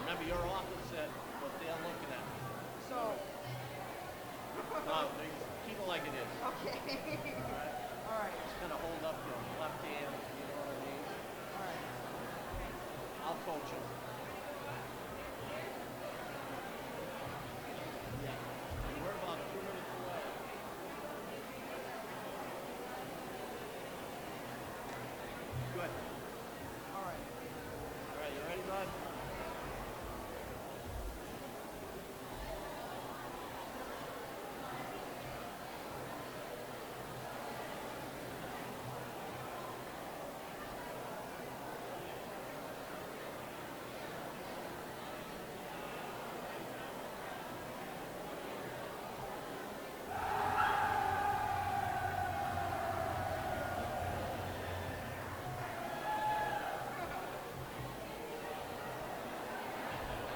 Remember, you're opposite what they're looking at. So. No, keep it like it is. Okay. All right. Just gonna hold up your left hand, you know what I mean? All right. I'll coach you. Yeah. We're about 2 minutes away. Good. All right. All right, you ready, bud?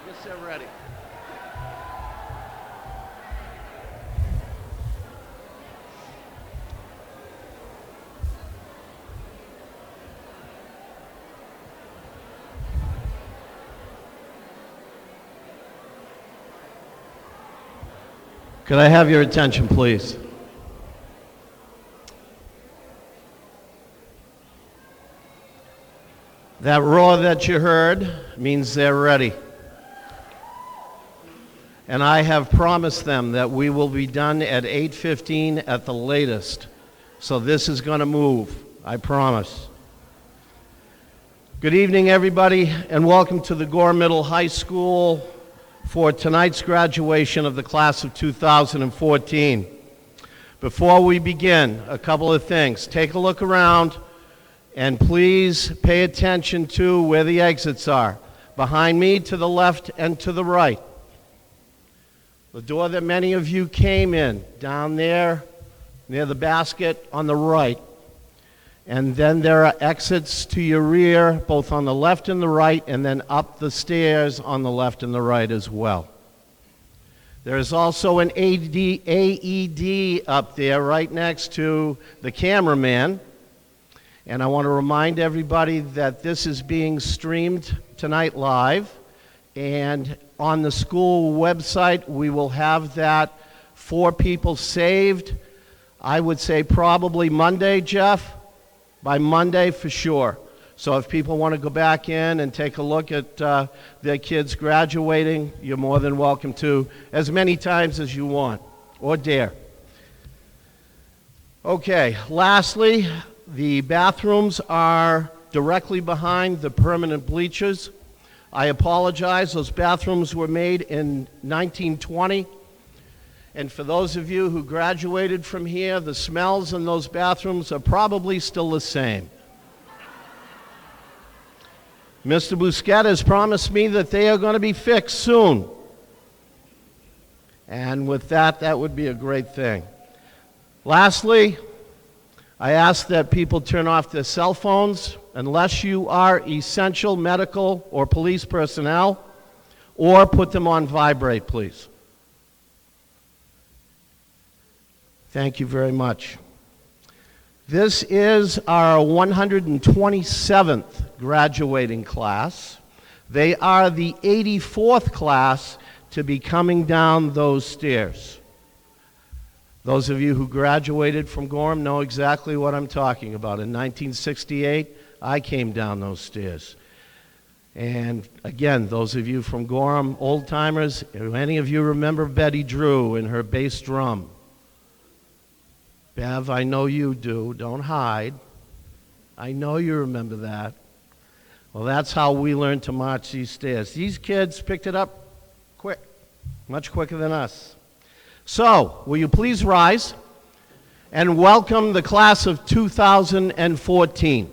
Yes, they're ready. Could I have your attention, please? That roar that you heard means they're ready. And I have promised them that we will be done at 8:15 at the latest. So this is going to move, I promise. Good evening, everybody, and welcome to the Gore Middle High School for tonight's graduation of the class of 2014. Before we begin, a couple of things. Take a look around, and please pay attention to where the exits are. Behind me, to the left and to the right. The door that many of you came in, down there near the basket on the right. And then there are exits to your rear, both on the left and the right, and then up the stairs on the left and the right as well. There is also an AED up there right next to the cameraman. And I want to remind everybody that this is being streamed tonight live. And on the school website, we will have that for people saved. I would say probably Monday, Jeff. By Monday for sure. So if people want to go back in and take a look at their kids graduating, you're more than welcome to, as many times as you want or dare. Okay, lastly, the bathrooms are directly behind the permanent bleachers. I apologize, those bathrooms were made in 1920. And for those of you who graduated from here, the smells in those bathrooms are probably still the same. Mr. Busquet has promised me that they are going to be fixed soon. And with that, that would be a great thing. Lastly, I ask that people turn off their cell phones unless you are essential medical or police personnel, or put them on vibrate, please. Thank you very much. This is our 127th graduating class. They are the 84th class to be coming down those stairs. Those of you who graduated from Gorham know exactly what I'm talking about. In 1968, I came down those stairs. And again, those of you from Gorham, old-timers, any of you remember Betty Drew and her bass drum? Bev, I know you do. Don't hide. I know you remember that. Well, that's how we learned to march these stairs. These kids picked it up quick, much quicker than us. So, will you please rise and welcome the class of 2014.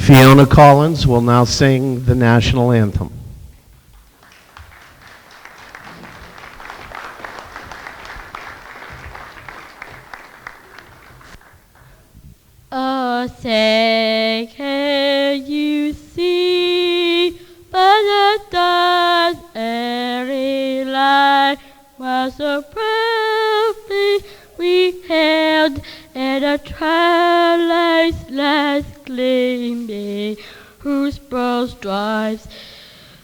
Fiona Collins will now sing the national anthem. Oh, say, can you see by the dawn's early light was so proudly we held, and the twilight's last gleaming, whose broad stripes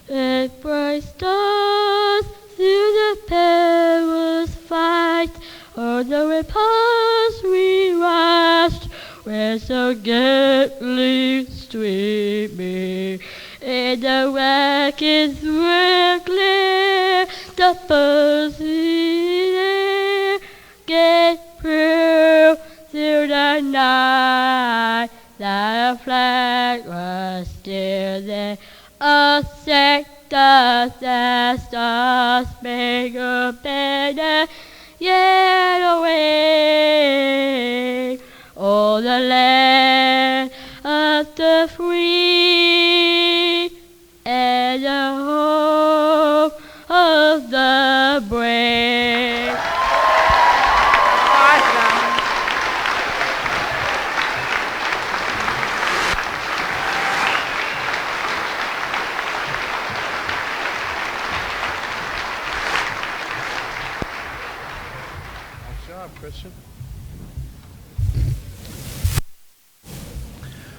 and bright stars through the perilous fight on the ramparts we rushed, were so gently streaming, and the wagons were clear, the birds in the air gave proof through the night that the flag was still there. Oh, thank the Star-Spangled Banner yet away. Oh, the land of the free and the home of the brave. Nice job, Christian.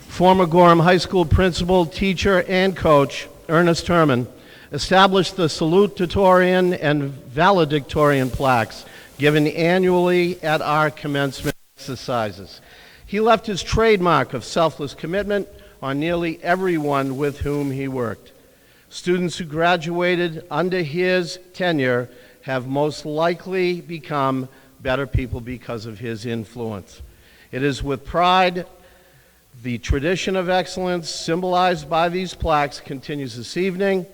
Former Gorham High School principal, teacher, and coach Ernest Herman established the Salutatorian and Valedictorian plaques given annually at our commencement exercises. He left his trademark of selfless commitment on nearly everyone with whom he worked. Students who graduated under his tenure have most likely become better people because of his influence. It is with pride the tradition of excellence symbolized by these plaques continues this evening,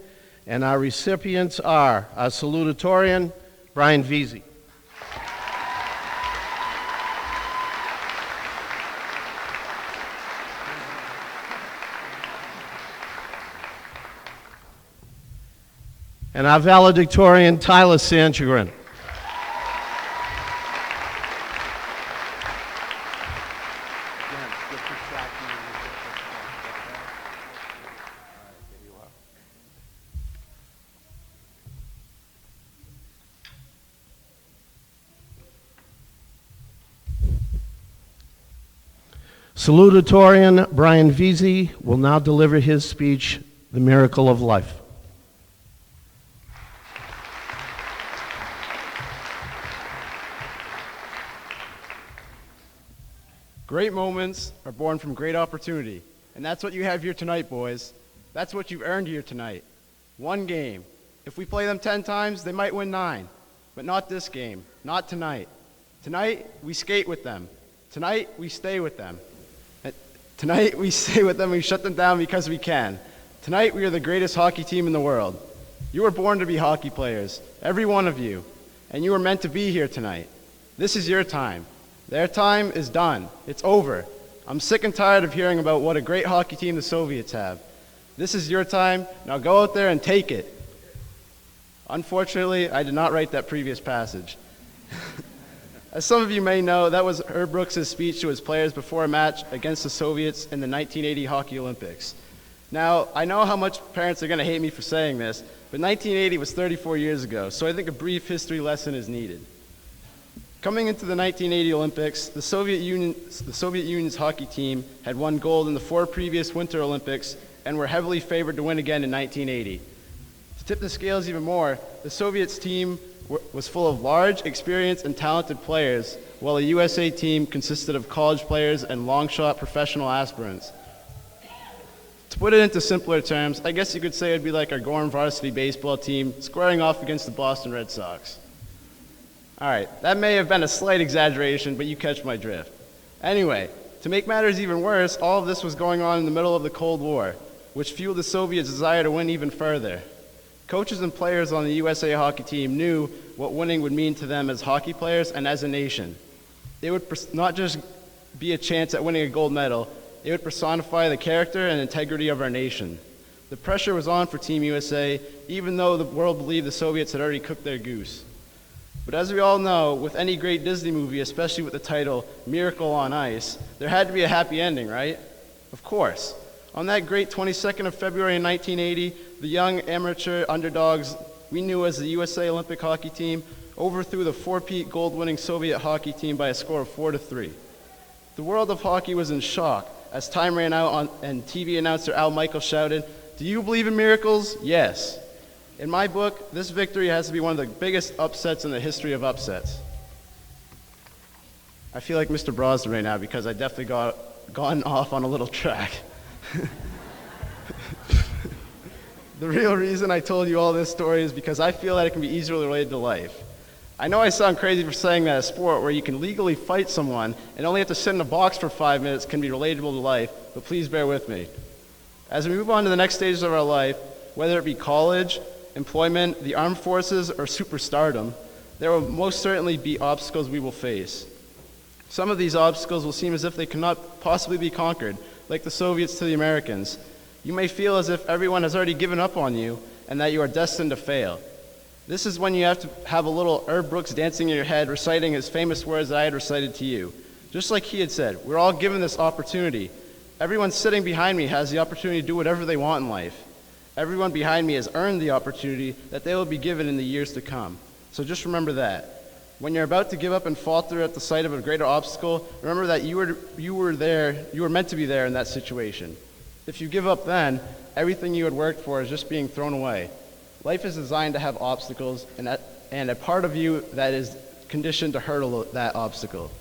and our recipients are our salutatorian, Brian Veazey. And our valedictorian, Tyler Sanchagrin. Salutatorian Brian Veazey will now deliver his speech, The Miracle of Life. Great moments are born from great opportunity, and that's what you have here tonight, boys. That's what you've earned here tonight. One game. If we play them 10 times, they might win 9, but not this game, not tonight. Tonight, we skate with them. Tonight, we stay with them. Tonight, we stay with them, we shut them down because we can. Tonight, we are the greatest hockey team in the world. You were born to be hockey players, every one of you, and you were meant to be here tonight. This is your time. Their time is done. It's over. I'm sick and tired of hearing about what a great hockey team the Soviets have. This is your time. Now go out there and take it. Unfortunately, I did not write that previous passage. As some of you may know, that was Herb Brooks' speech to his players before a match against the Soviets in the 1980 Hockey Olympics. Now, I know how much parents are going to hate me for saying this, but 1980 was 34 years ago, so I think a brief history lesson is needed. Coming into the 1980 Olympics, the Soviet Union's hockey team had won gold in the 4 previous Winter Olympics and were heavily favored to win again in 1980. To tip the scales even more, the Soviets team was full of large, experienced, and talented players, while the USA team consisted of college players and long-shot professional aspirants. To put it into simpler terms, I guess you could say it'd be like our Gorham varsity baseball team squaring off against the Boston Red Sox. All right, that may have been a slight exaggeration, but you catch my drift. Anyway, to make matters even worse, all of this was going on in the middle of the Cold War, which fueled the Soviets' desire to win even further. Coaches and players on the USA hockey team knew what winning would mean to them as hockey players and as a nation. It would not just be a chance at winning a gold medal, It would personify the character and integrity of our nation. The pressure was on for Team USA, even though the world believed the Soviets had already cooked their goose. But as we all know, with any great Disney movie, especially with the title Miracle on Ice, there had to be a happy ending, right? Of course. On that great 22nd of February in 1980, the young amateur underdogs we knew as the USA Olympic hockey team overthrew the four-peat gold-winning Soviet hockey team by a score of 4-3. The world of hockey was in shock as time ran out and TV announcer Al Michaels shouted, "Do you believe in miracles?" Yes. In my book, this victory has to be one of the biggest upsets in the history of upsets. I feel like Mr. Brosnan right now because I definitely gone off on a little track. The real reason I told you all this story is because I feel that it can be easily related to life. I know I sound crazy for saying that a sport where you can legally fight someone and only have to sit in a box for 5 minutes can be relatable to life, but please bear with me. As we move on to the next stages of our life, whether it be college, employment, the armed forces, or superstardom, there will most certainly be obstacles we will face. Some of these obstacles will seem as if they cannot possibly be conquered, like the Soviets to the Americans. You may feel as if everyone has already given up on you and that you are destined to fail. This is when you have to have a little Herb Brooks dancing in your head, reciting his famous words that I had recited to you. Just like he had said, we're all given this opportunity. Everyone sitting behind me has the opportunity to do whatever they want in life. Everyone behind me has earned the opportunity that they will be given in the years to come. So just remember that. When you're about to give up and falter at the sight of a greater obstacle, remember that you were meant to be there in that situation. If you give up then, everything you had worked for is just being thrown away. Life is designed to have obstacles, and a part of you that is conditioned to hurdle that obstacle.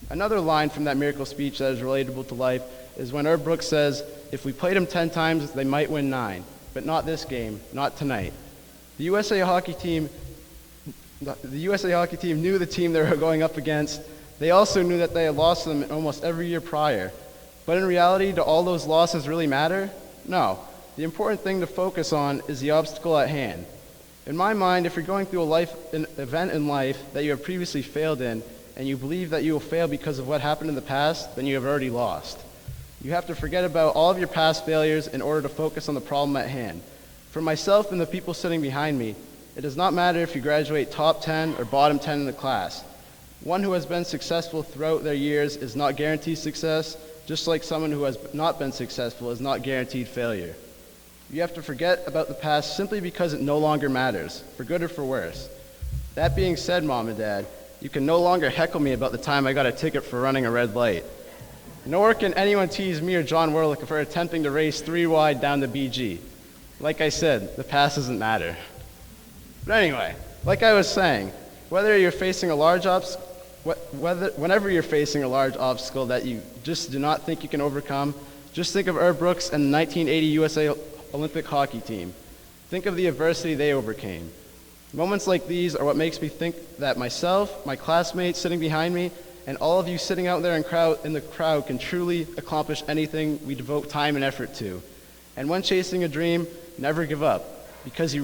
Another line from that miracle speech that is relatable to life is when Herb Brooks says, "If we played them 10 times, they might win 9, but not this game, not tonight." The USA hockey team knew the team they were going up against. They also knew that they had lost them almost every year prior. But in reality, do all those losses really matter? No. The important thing to focus on is the obstacle at hand. In my mind, if you're going through an event in life that you have previously failed in, and you believe that you will fail because of what happened in the past, then you have already lost. You have to forget about all of your past failures in order to focus on the problem at hand. For myself and the people sitting behind me, it does not matter if you graduate top 10 or bottom 10 in the class. One who has been successful throughout their years is not guaranteed success, just like someone who has not been successful is not guaranteed failure. You have to forget about the past simply because it no longer matters, for good or for worse. That being said, Mom and Dad, you can no longer heckle me about the time I got a ticket for running a red light. Nor can anyone tease me or John Werlick for attempting to race 3 wide down the BG. Like I said, the past doesn't matter. But anyway, like I was saying, whenever you're facing a large obstacle that you just do not think you can overcome, just think of Herb Brooks and the 1980 USA Olympic hockey team. Think of the adversity they overcame. Moments like these are what makes me think that myself, my classmates sitting behind me, and all of you sitting out there in the crowd can truly accomplish anything we devote time and effort to. And when chasing a dream, never give up, because you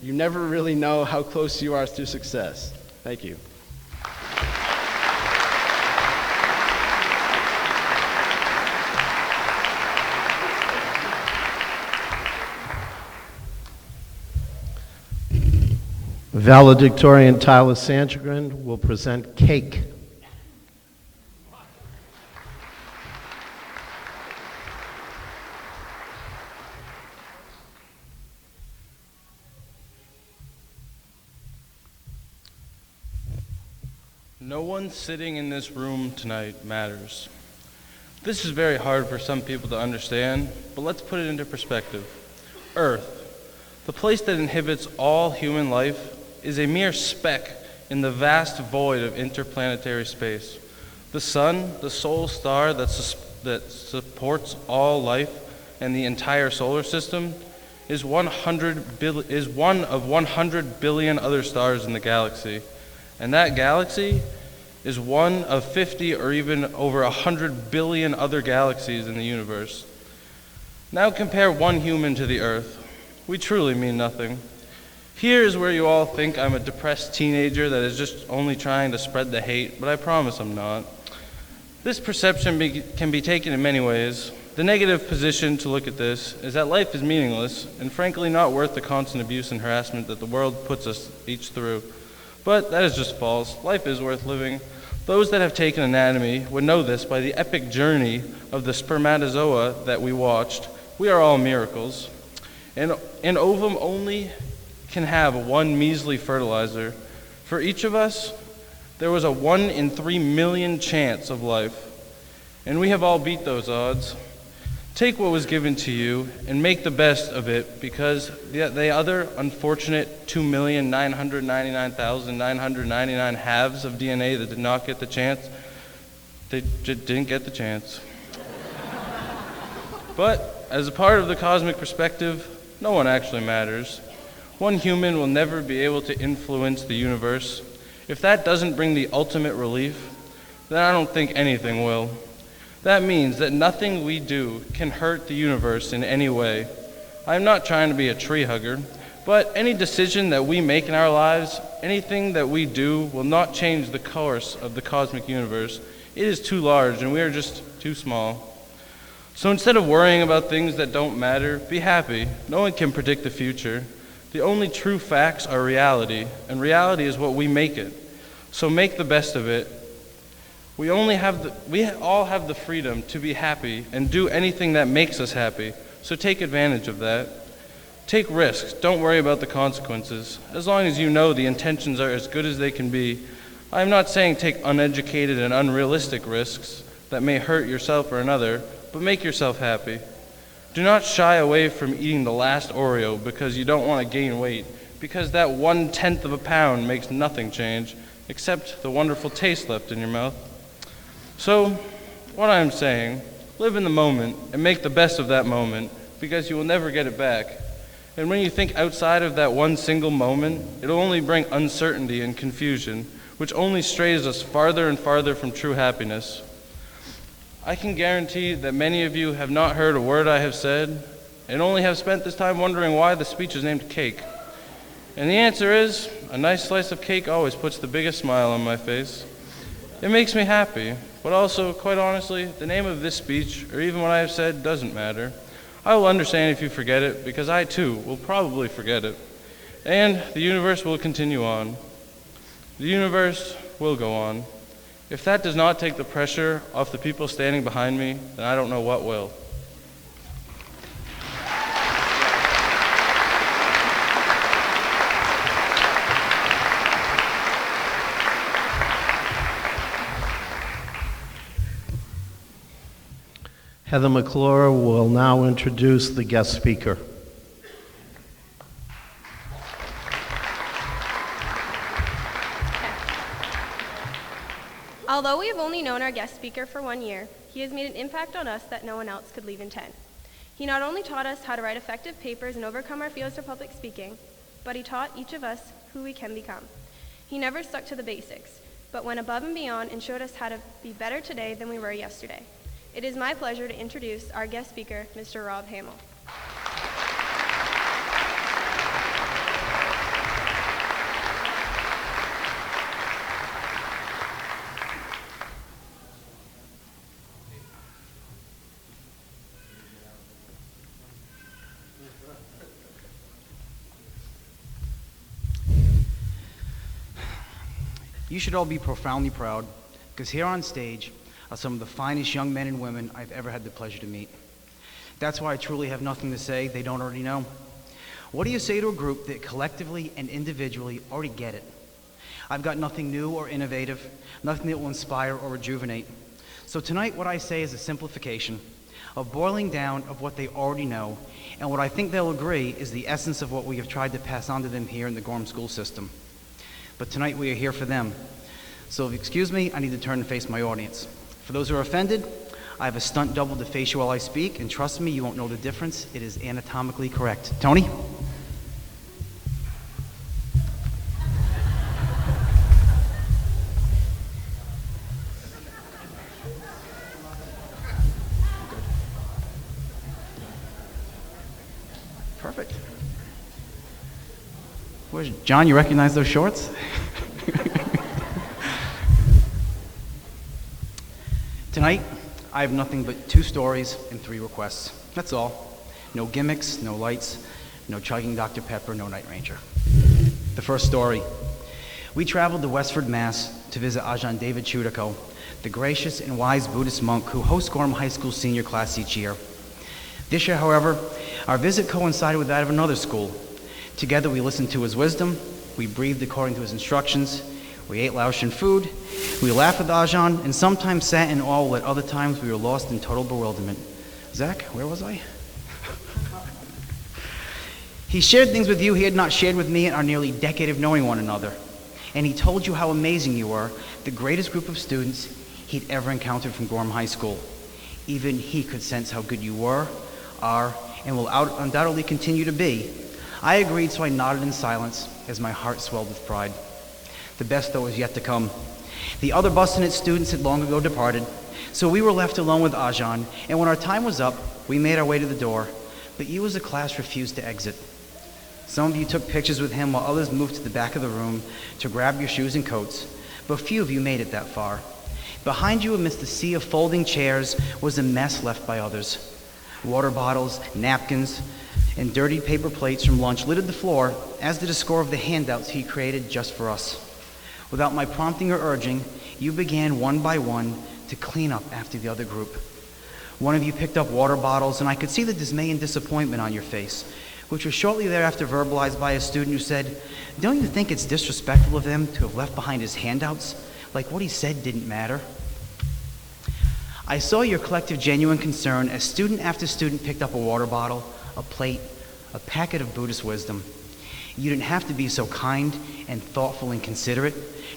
never really know how close you are to success. Thank you. Valedictorian Tyler Sandgren will present cake. No one sitting in this room tonight matters. This is very hard for some people to understand, but let's put it into perspective. Earth, the place that inhibits all human life, is a mere speck in the vast void of interplanetary space. The sun, the sole star that supports all life and the entire solar system, is one of 100 billion other stars in the galaxy. And that galaxy is one of 50 or even over 100 billion other galaxies in the universe. Now compare one human to the Earth. We truly mean nothing. Here is where you all think I'm a depressed teenager that is just only trying to spread the hate, but I promise I'm not. This perception can be taken in many ways. The negative position to look at this is that life is meaningless and frankly not worth the constant abuse and harassment that the world puts us each through. But that is just false. Life is worth living. Those that have taken anatomy would know this by the epic journey of the spermatozoa that we watched. We are all miracles. And an ovum only can have one measly fertilizer. For each of us, there was a 1 in 3 million chance of life. And we have all beat those odds. Take what was given to you and make the best of it, because the other unfortunate 2,999,999 halves of DNA that did not get the chance, they didn't get the chance. But as a part of the cosmic perspective, no one actually matters. One human will never be able to influence the universe. If that doesn't bring the ultimate relief, then I don't think anything will. That means that nothing we do can hurt the universe in any way. I'm not trying to be a tree hugger, but any decision that we make in our lives, anything that we do, will not change the course of the cosmic universe. It is too large, and we are just too small. So instead of worrying about things that don't matter, be happy. No one can predict the future. The only true facts are reality, and reality is what we make it. So make the best of it. We all have the freedom to be happy and do anything that makes us happy. So take advantage of that. Take risks. Don't worry about the consequences. As long as you know the intentions are as good as they can be. I am not saying take uneducated and unrealistic risks that may hurt yourself or another, but make yourself happy. Do not shy away from eating the last Oreo because you don't want to gain weight, because that 1/10 of a pound makes nothing change except the wonderful taste left in your mouth. So, what I am saying, live in the moment and make the best of that moment, because you will never get it back. And when you think outside of that one single moment, it'll only bring uncertainty and confusion, which only strays us farther and farther from true happiness. I can guarantee that many of you have not heard a word I have said, and only have spent this time wondering why the speech is named Cake. And the answer is, a nice slice of cake always puts the biggest smile on my face. It makes me happy. But also, quite honestly, the name of this speech, or even what I have said, doesn't matter. I will understand if you forget it, because I too will probably forget it. And the universe will continue on. The universe will go on. If that does not take the pressure off the people standing behind me, then I don't know what will. Heather McClure will now introduce the guest speaker. Although we have only known our guest speaker for 1 year, he has made an impact on us that no one else could leave in 10. He not only taught us how to write effective papers and overcome our fears for public speaking, but he taught each of us who we can become. He never stuck to the basics, but went above and beyond and showed us how to be better today than we were yesterday. It is my pleasure to introduce our guest speaker, Mr. Rob Hamill. You should all be profoundly proud, because here on stage are some of the finest young men and women I've ever had the pleasure to meet. That's why I truly have nothing to say they don't already know. What do you say to a group that collectively and individually already get it? I've got nothing new or innovative, nothing that will inspire or rejuvenate. So tonight what I say is a simplification of boiling down of what they already know, and what I think they'll agree is the essence of what we have tried to pass on to them here in the Gorham school system. But tonight we are here for them. So if you excuse me, I need to turn and face my audience. For those who are offended, I have a stunt double to face you while I speak, and trust me, you won't know the difference. It is anatomically correct. Tony? Perfect. Where's John, you recognize those shorts? Tonight, I have nothing but 2 stories and 3 requests. That's all. No gimmicks, no lights, no chugging Dr. Pepper, no Night Ranger. The first story. We traveled to Westford, Mass. to visit Ajahn David Chudako, the gracious and wise Buddhist monk who hosts Gorham High School senior class each year. This year, however, our visit coincided with that of another school. Together we listened to his wisdom, we breathed according to his instructions, we ate Laotian food, we laughed with Ajahn, and sometimes sat in awe while at other times we were lost in total bewilderment. Zach, where was I? He shared things with you he had not shared with me in our nearly decade of knowing one another. And he told you how amazing you were, the greatest group of students he'd ever encountered from Gorham High School. Even he could sense how good you were, are, and will undoubtedly continue to be. I agreed, so I nodded in silence as my heart swelled with pride. The best, though, was yet to come. The other Boston students had long ago departed, so we were left alone with Ajahn, and when our time was up, we made our way to the door, but you as a class refused to exit. Some of you took pictures with him while others moved to the back of the room to grab your shoes and coats, but few of you made it that far. Behind you, amidst the sea of folding chairs, was a mess left by others. Water bottles, napkins, and dirty paper plates from lunch littered the floor, as did a score of the handouts he created just for us. Without my prompting or urging, you began one by one to clean up after the other group. One of you picked up water bottles, and I could see the dismay and disappointment on your face, which was shortly thereafter verbalized by a student who said, "Don't you think it's disrespectful of him to have left behind his handouts? Like what he said didn't matter." I saw your collective genuine concern as student after student picked up a water bottle, a plate, a packet of Buddhist wisdom. You didn't have to be so kind and thoughtful and considerate.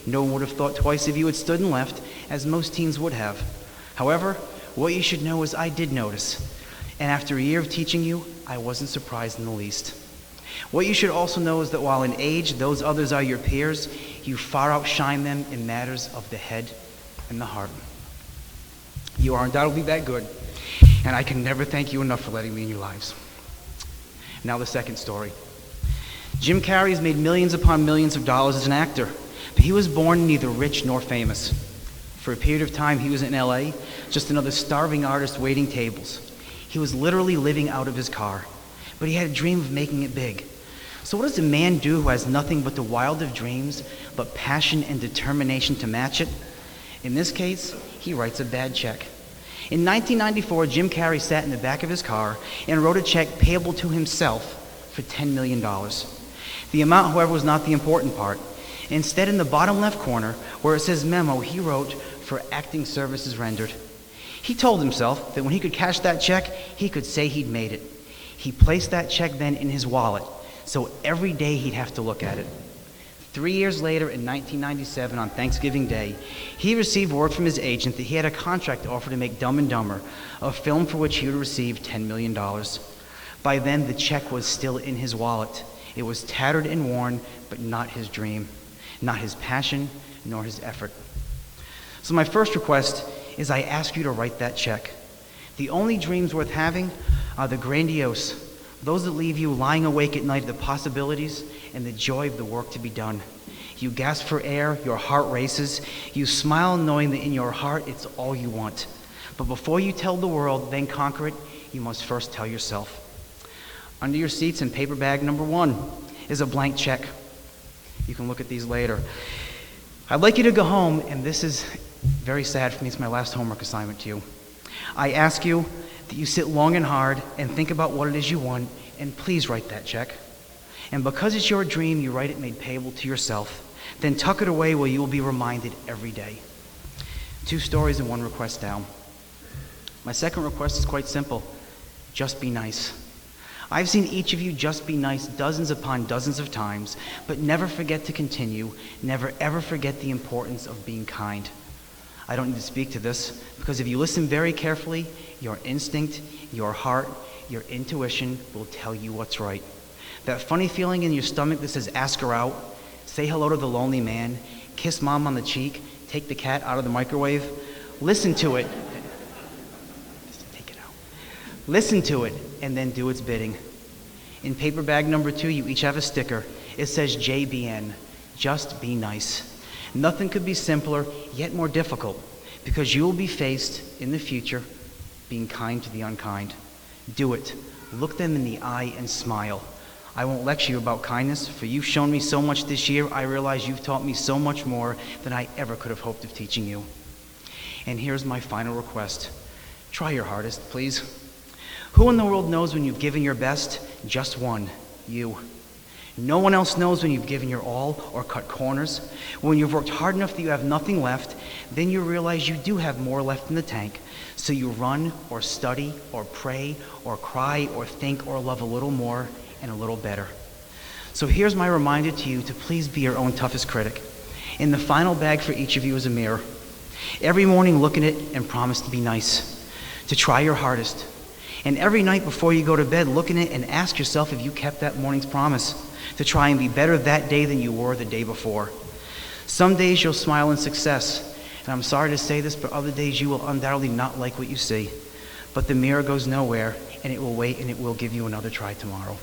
No one would have thought twice if you had stood and left, as most teens would have. However, what you should know is I did notice. And after a year of teaching you, I wasn't surprised in the least. What you should also know is that while in age those others are your peers, you far outshine them in matters of the head and the heart. You are undoubtedly that good, and I can never thank you enough for letting me in your lives. Now the second story. Jim Carrey has made millions upon millions of dollars as an actor, but he was born neither rich nor famous. For a period of time he was in LA, just another starving artist waiting tables. He was literally living out of his car, but he had a dream of making it big. So what does a man do who has nothing but the wild of dreams, but passion and determination to match it? In this case, he writes a bad check. In 1994, Jim Carrey sat in the back of his car and wrote a check payable to himself for $10 million. The amount, however, was not the important part. Instead, in the bottom left corner, where it says memo, he wrote for acting services rendered. He told himself that when he could cash that check, he could say he'd made it. He placed that check then in his wallet, so every day he'd have to look at it. 3 years later, in 1997, on Thanksgiving Day, he received word from his agent that he had a contract offer to make Dumb and Dumber, a film for which he would receive $10 million. By then, the check was still in his wallet. It was tattered and worn, but not his dream, not his passion, nor his effort. So my first request is I ask you to write that check. The only dreams worth having are the grandiose, those that leave you lying awake at night at the possibilities and the joy of the work to be done. You gasp for air, your heart races, you smile knowing that in your heart it's all you want. But before you tell the world, then conquer it, you must first tell yourself. Under your seats in paper bag number 1 is a blank check. You can look at these later. I'd like you to go home, and this is very sad for me, it's my last homework assignment to you. I ask you that you sit long and hard and think about what it is you want, and please write that check. And because it's your dream, you write it made payable to yourself. Then tuck it away where you will be reminded every day. 2 stories and 1 request down. My second request is quite simple. Just be nice. I've seen each of you just be nice dozens upon dozens of times, but never forget to continue, never ever forget the importance of being kind. I don't need to speak to this, because if you listen very carefully, your instinct, your heart, your intuition will tell you what's right. That funny feeling in your stomach that says ask her out, say hello to the lonely man, kiss mom on the cheek, take the cat out of the microwave, listen to it. Take it out. Listen to it, and then do its bidding. In paper bag number 2, you each have a sticker. It says JBN, just be nice. Nothing could be simpler, yet more difficult, because you will be faced in the future being kind to the unkind. Do it. Look them in the eye and smile. I won't lecture you about kindness, for you've shown me so much this year. I realize you've taught me so much more than I ever could have hoped of teaching you. And here's my final request. Try your hardest, please. Who in the world knows when you've given your best? Just one, you. No one else knows when you've given your all or cut corners. When you've worked hard enough that you have nothing left, then you realize you do have more left in the tank. So you run or study or pray or cry or think or love a little more and a little better. So here's my reminder to you to please be your own toughest critic. In the final bag for each of you is a mirror. Every morning look in it and promise to be nice, to try your hardest. And every night before you go to bed, look in it and ask yourself if you kept that morning's promise, to try and be better that day than you were the day before. Some days you'll smile in success, and I'm sorry to say this, but other days you will undoubtedly not like what you see. But the mirror goes nowhere, and it will wait, and it will give you another try tomorrow.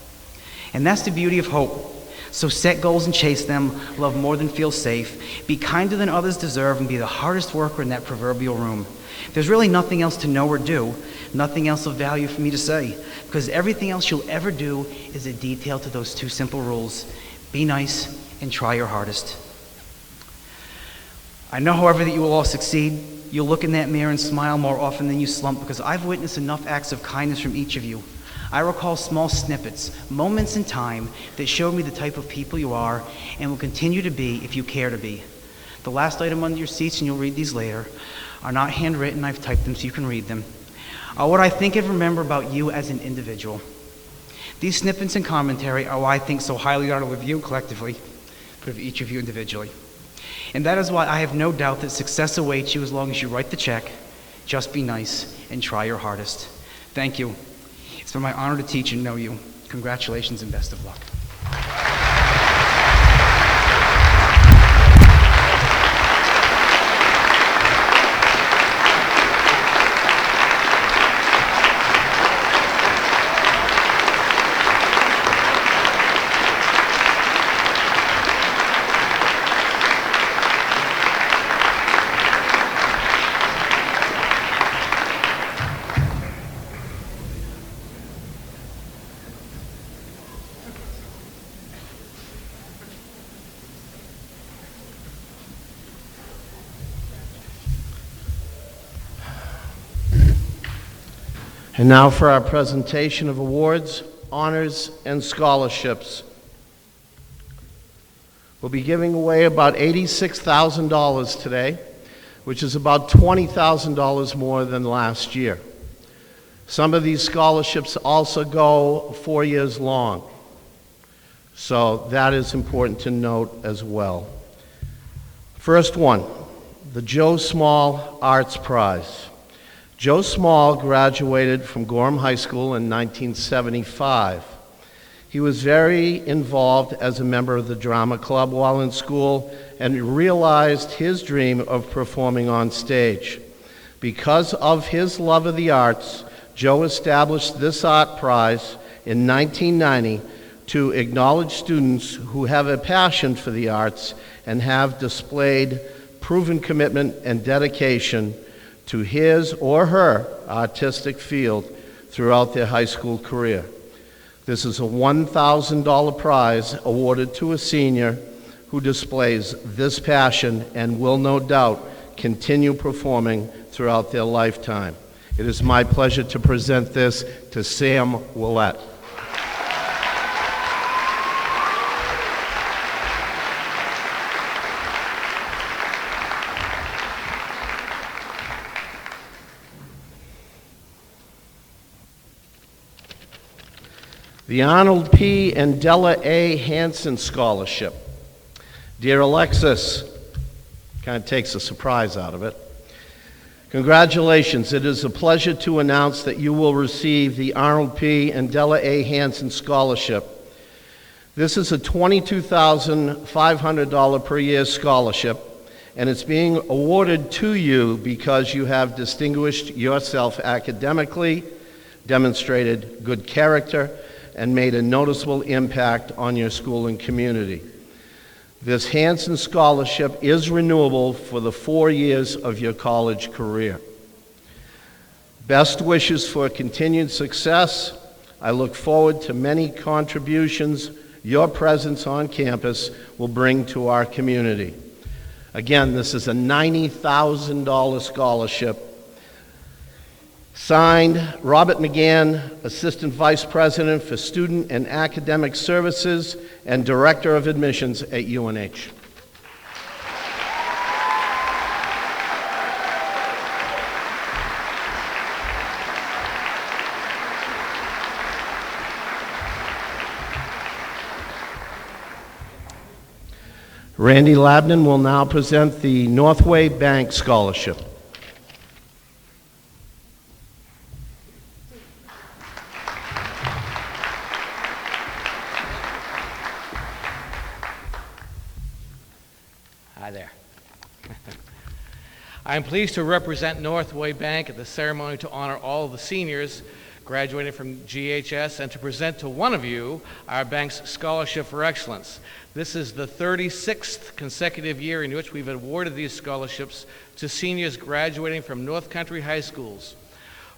And that's the beauty of hope. So set goals and chase them, love more than feel safe, be kinder than others deserve, and be the hardest worker in that proverbial room. There's really nothing else to know or do, nothing else of value for me to say, because everything else you'll ever do is a detail to those two simple rules. Be nice and try your hardest. I know, however, that you will all succeed. You'll look in that mirror and smile more often than you slump, because I've witnessed enough acts of kindness from each of you. I recall small snippets, moments in time that showed me the type of people you are and will continue to be if you care to be. The last item under your seats, and you'll read these later, are not handwritten. I've typed them so you can read them. Are what I think and remember about you as an individual. These snippets and commentary are why I think so highly not only of you collectively, but of each of you individually. And that is why I have no doubt that success awaits you as long as you write the check. Just be nice and try your hardest. Thank you. It's been my honor to teach and know you. Congratulations and best of luck. And now for our presentation of awards, honors, and scholarships. We'll be giving away about $86,000 today, which is about $20,000 more than last year. Some of these scholarships also go 4 years long, so that is important to note as well. First one, the Joe Small Arts Prize. Joe Small graduated from Gorham High School in 1975. He was very involved as a member of the drama club while in school and realized his dream of performing on stage. Because of his love of the arts, Joe established this art prize in 1990 to acknowledge students who have a passion for the arts and have displayed proven commitment and dedication to his or her artistic field throughout their high school career. This is a $1,000 prize awarded to a senior who displays this passion and will no doubt continue performing throughout their lifetime. It is my pleasure to present this to Sam Willett. The Arnold P. and Della A. Hansen Scholarship. Dear Alexis, kind of takes a surprise out of it. Congratulations. It is a pleasure to announce that you will receive the Arnold P. and Della A. Hansen Scholarship. This is a $22,500 per year scholarship, and it's being awarded to you because you have distinguished yourself academically, demonstrated good character, and made a noticeable impact on your school and community. This Hanson Scholarship is renewable for the 4 years of your college career. Best wishes for continued success. I look forward to many contributions your presence on campus will bring to our community. Again, this is a $90,000 scholarship. Signed, Robert McGann, Assistant Vice President for Student and Academic Services and Director of Admissions at UNH. Randy Labnan will now present the Northway Bank Scholarship. Hi there. I'm pleased to represent Northway Bank at the ceremony to honor all of the seniors graduating from GHS and to present to one of you our bank's Scholarship for Excellence. This is the 36th consecutive year in which we've awarded these scholarships to seniors graduating from North Country high schools.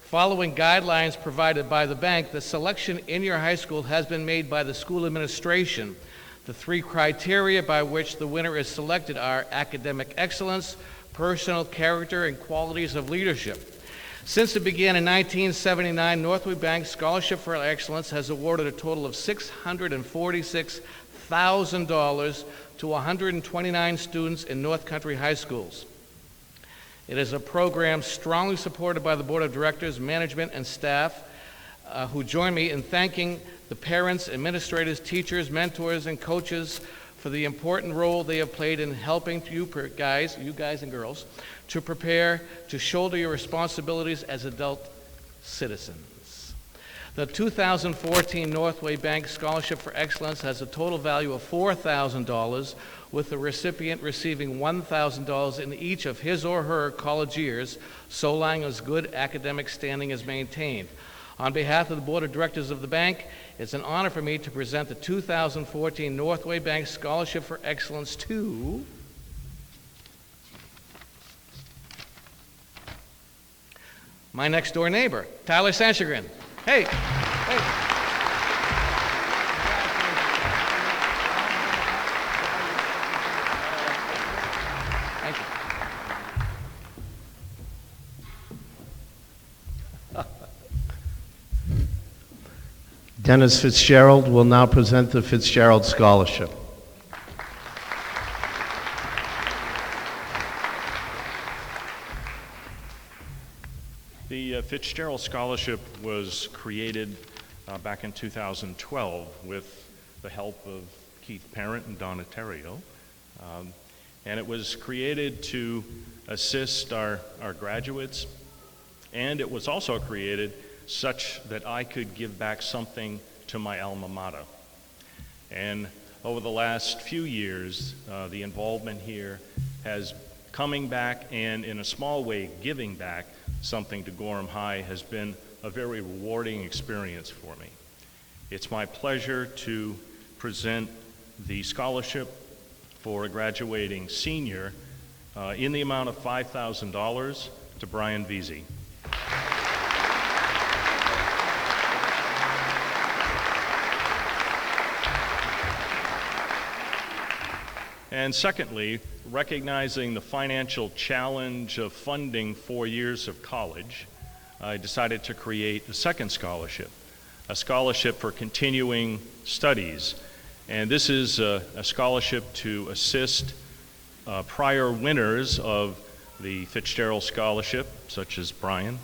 Following guidelines provided by the bank, the selection in your high school has been made by the school administration. The 3 criteria by which the winner is selected are academic excellence, personal character, and qualities of leadership. Since it began in 1979, Northway Bank Scholarship for Excellence has awarded a total of $646,000 to 129 students in North Country high schools. It is a program strongly supported by the Board of Directors, management, and staff who join me in thanking the parents, administrators, teachers, mentors, and coaches for the important role they have played in helping you guys and girls, to prepare to shoulder your responsibilities as adult citizens. The 2014 Northway Bank Scholarship for Excellence has a total value of $4,000, with the recipient receiving $1,000 in each of his or her college years, so long as good academic standing is maintained. On behalf of the Board of Directors of the bank, it's an honor for me to present the 2014 Northway Bank Scholarship for Excellence to my next door neighbor, Tyler Sanchagrin. Hey, hey. Thank you. Dennis Fitzgerald will now present the Fitzgerald Scholarship. The Fitzgerald Scholarship was created back in 2012 with the help of Keith Parent and Donna Terrio. And it was created to assist our graduates, and it was also created such that I could give back something to my alma mater. And over the last few years, the involvement here has coming back and in a small way giving back something to Gorham High has been a very rewarding experience for me. It's my pleasure to present the scholarship for a graduating senior in the amount of $5,000 to Brian Veazey. And secondly, recognizing the financial challenge of funding 4 years of college, I decided to create a second scholarship, a scholarship for continuing studies. And this is a scholarship to assist prior winners of the Fitzgerald Scholarship, such as Brian,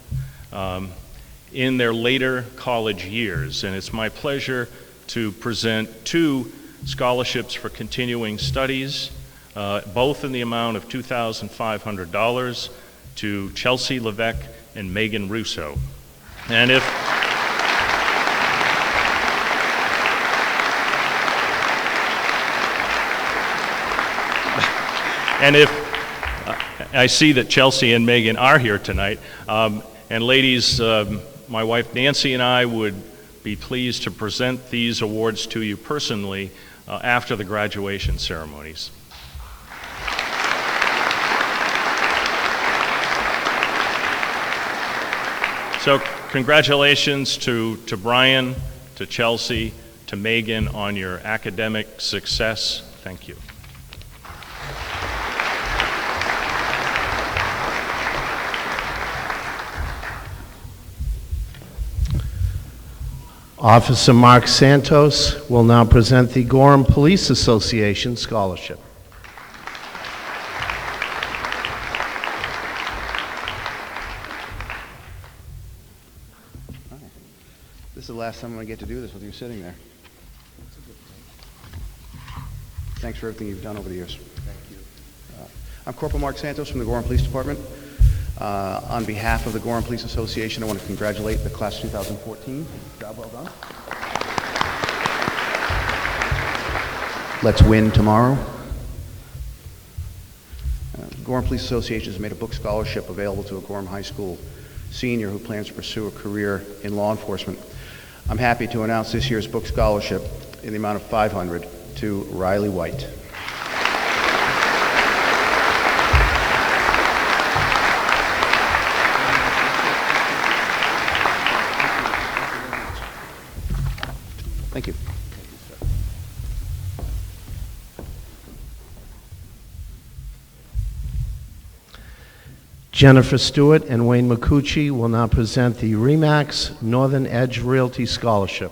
in their later college years. And it's my pleasure to present 2 scholarships for continuing studies, both in the amount of $2,500 to Chelsea Levesque and Megan Russo. And if I see that Chelsea and Megan are here tonight, and ladies, my wife Nancy and I would be pleased to present these awards to you personally after the graduation ceremonies. So congratulations to Brian, to Chelsea, to Megan on your academic success. Thank you. Officer Mark Santos will now present the Gorham Police Association Scholarship. This is the last time I'm going to get to do this with you sitting there. Thanks for everything you've done over the years. Thank you. I'm Corporal Mark Santos from the Gorham Police Department. On behalf of the Gorham Police Association, I want to congratulate the class of 2014. Job well done. Let's win tomorrow. Gorham Police Association has made a book scholarship available to a Gorham High School senior who plans to pursue a career in law enforcement. I'm happy to announce this year's book scholarship in the amount of $500 to Riley White. Thank you. Jennifer Stewart and Wayne McCucci will now present the RE/MAX Northern Edge Realty Scholarship.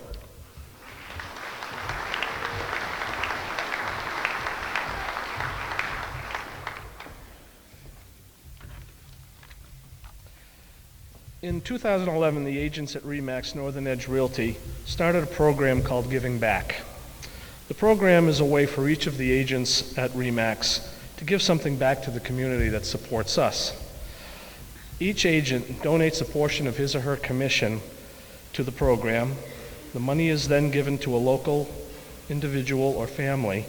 In 2011, the agents at RE/MAX Northern Edge Realty started a program called Giving Back. The program is a way for each of the agents at RE/MAX to give something back to the community that supports us. Each agent donates a portion of his or her commission to the program. The money is then given to a local individual or family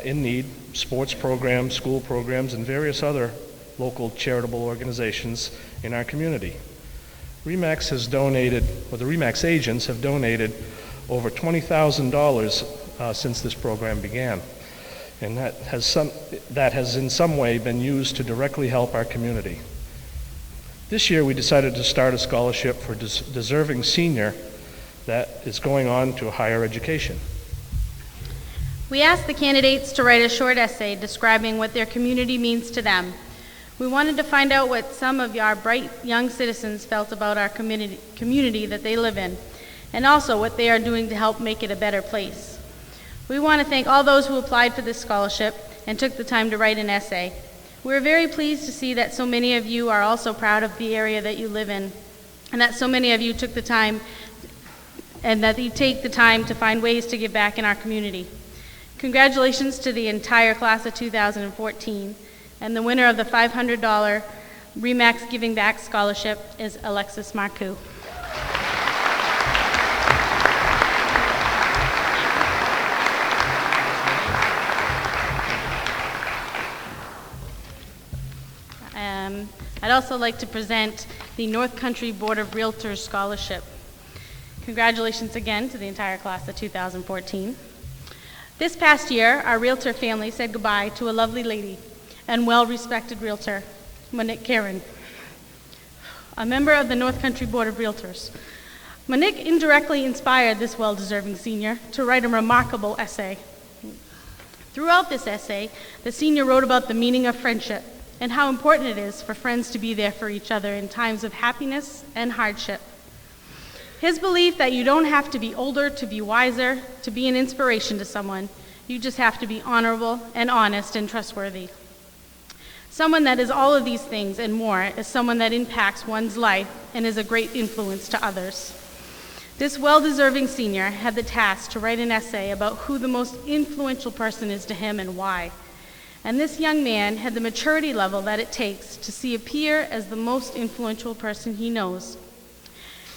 in need, sports programs, school programs, and various other local charitable organizations in our community. RE/MAX has donated, or the RE/MAX agents have donated over $20,000 since this program began. And that has in some way been used to directly help our community. This year we decided to start a scholarship for deserving senior that is going on to a higher education. We asked the candidates to write a short essay describing what their community means to them. We wanted to find out what some of our bright young citizens felt about our community that they live in, and also what they are doing to help make it a better place. We want to thank all those who applied for this scholarship and took the time to write an essay. We're very pleased to see that so many of you are also proud of the area that you live in, and that so many of you took the time, and that you take the time to find ways to give back in our community. Congratulations to the entire class of 2014. And the winner of the $500 RE/MAX Giving Back Scholarship is Alexis Marcoux. I'd also like to present the North Country Board of Realtors Scholarship. Congratulations again to the entire class of 2014. This past year, our realtor family said goodbye to a lovely lady and well-respected realtor, Monique Karen, a member of the North Country Board of Realtors. Monique indirectly inspired this well-deserving senior to write a remarkable essay. Throughout this essay, the senior wrote about the meaning of friendship and how important it is for friends to be there for each other in times of happiness and hardship. His belief that you don't have to be older to be wiser, to be an inspiration to someone. You just have to be honorable and honest and trustworthy. Someone that is all of these things and more is someone that impacts one's life and is a great influence to others. This well-deserving senior had the task to write an essay about who the most influential person is to him and why. And this young man had the maturity level that it takes to see a peer as the most influential person he knows.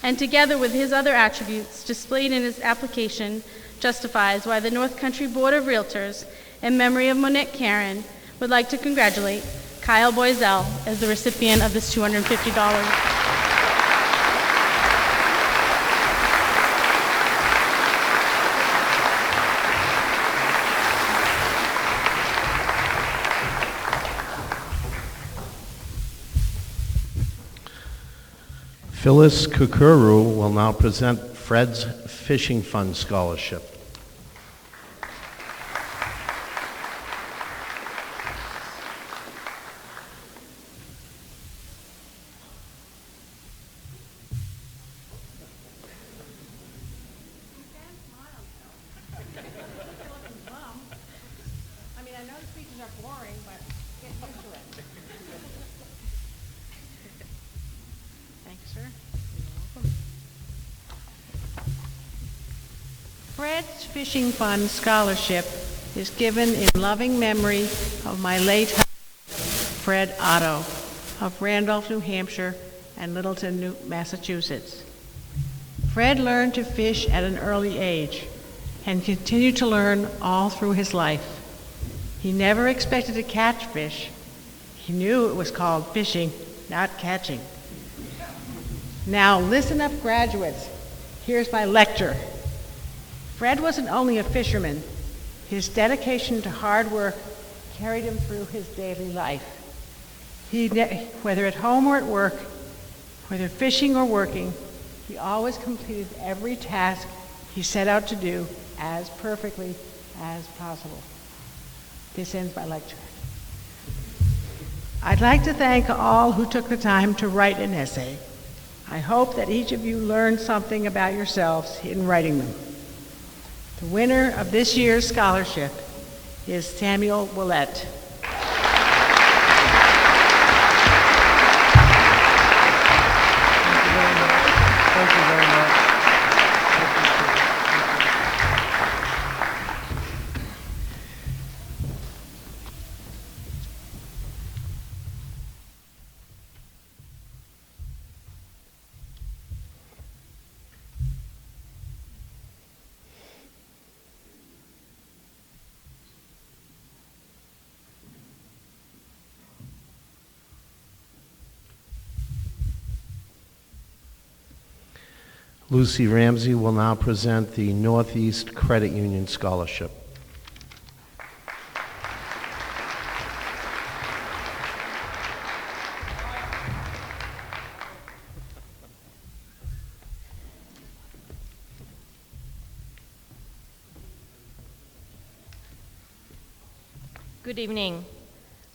And together with his other attributes displayed in his application, justifies why the North Country Board of Realtors, in memory of Monique Karen, would like to congratulate Kyle Boisel as the recipient of this $250. Phyllis Kukuru will now present Fred's Fishing Fund Scholarship. I mean, I know the speeches are boring, but get used to it. Thank you, sir. You're welcome. Fred's Fishing Fund Scholarship is given in loving memory of my late husband, Fred Otto, of Randolph, New Hampshire, and Littleton, Massachusetts. Fred learned to fish at an early age and continued to learn all through his life. He never expected to catch fish. He knew it was called fishing, not catching. Now listen up, graduates. Here's my lecture. Fred wasn't only a fisherman. His dedication to hard work carried him through his daily life. Whether at home or at work, whether fishing or working, he always completed every task he set out to do as perfectly as possible. This ends my lecture. I'd like to thank all who took the time to write an essay. I hope that each of you learned something about yourselves in writing them. The winner of this year's scholarship is Samuel Willett. Thank you very much. Lucy Ramsey will now present the Northeast Credit Union Scholarship. Good evening.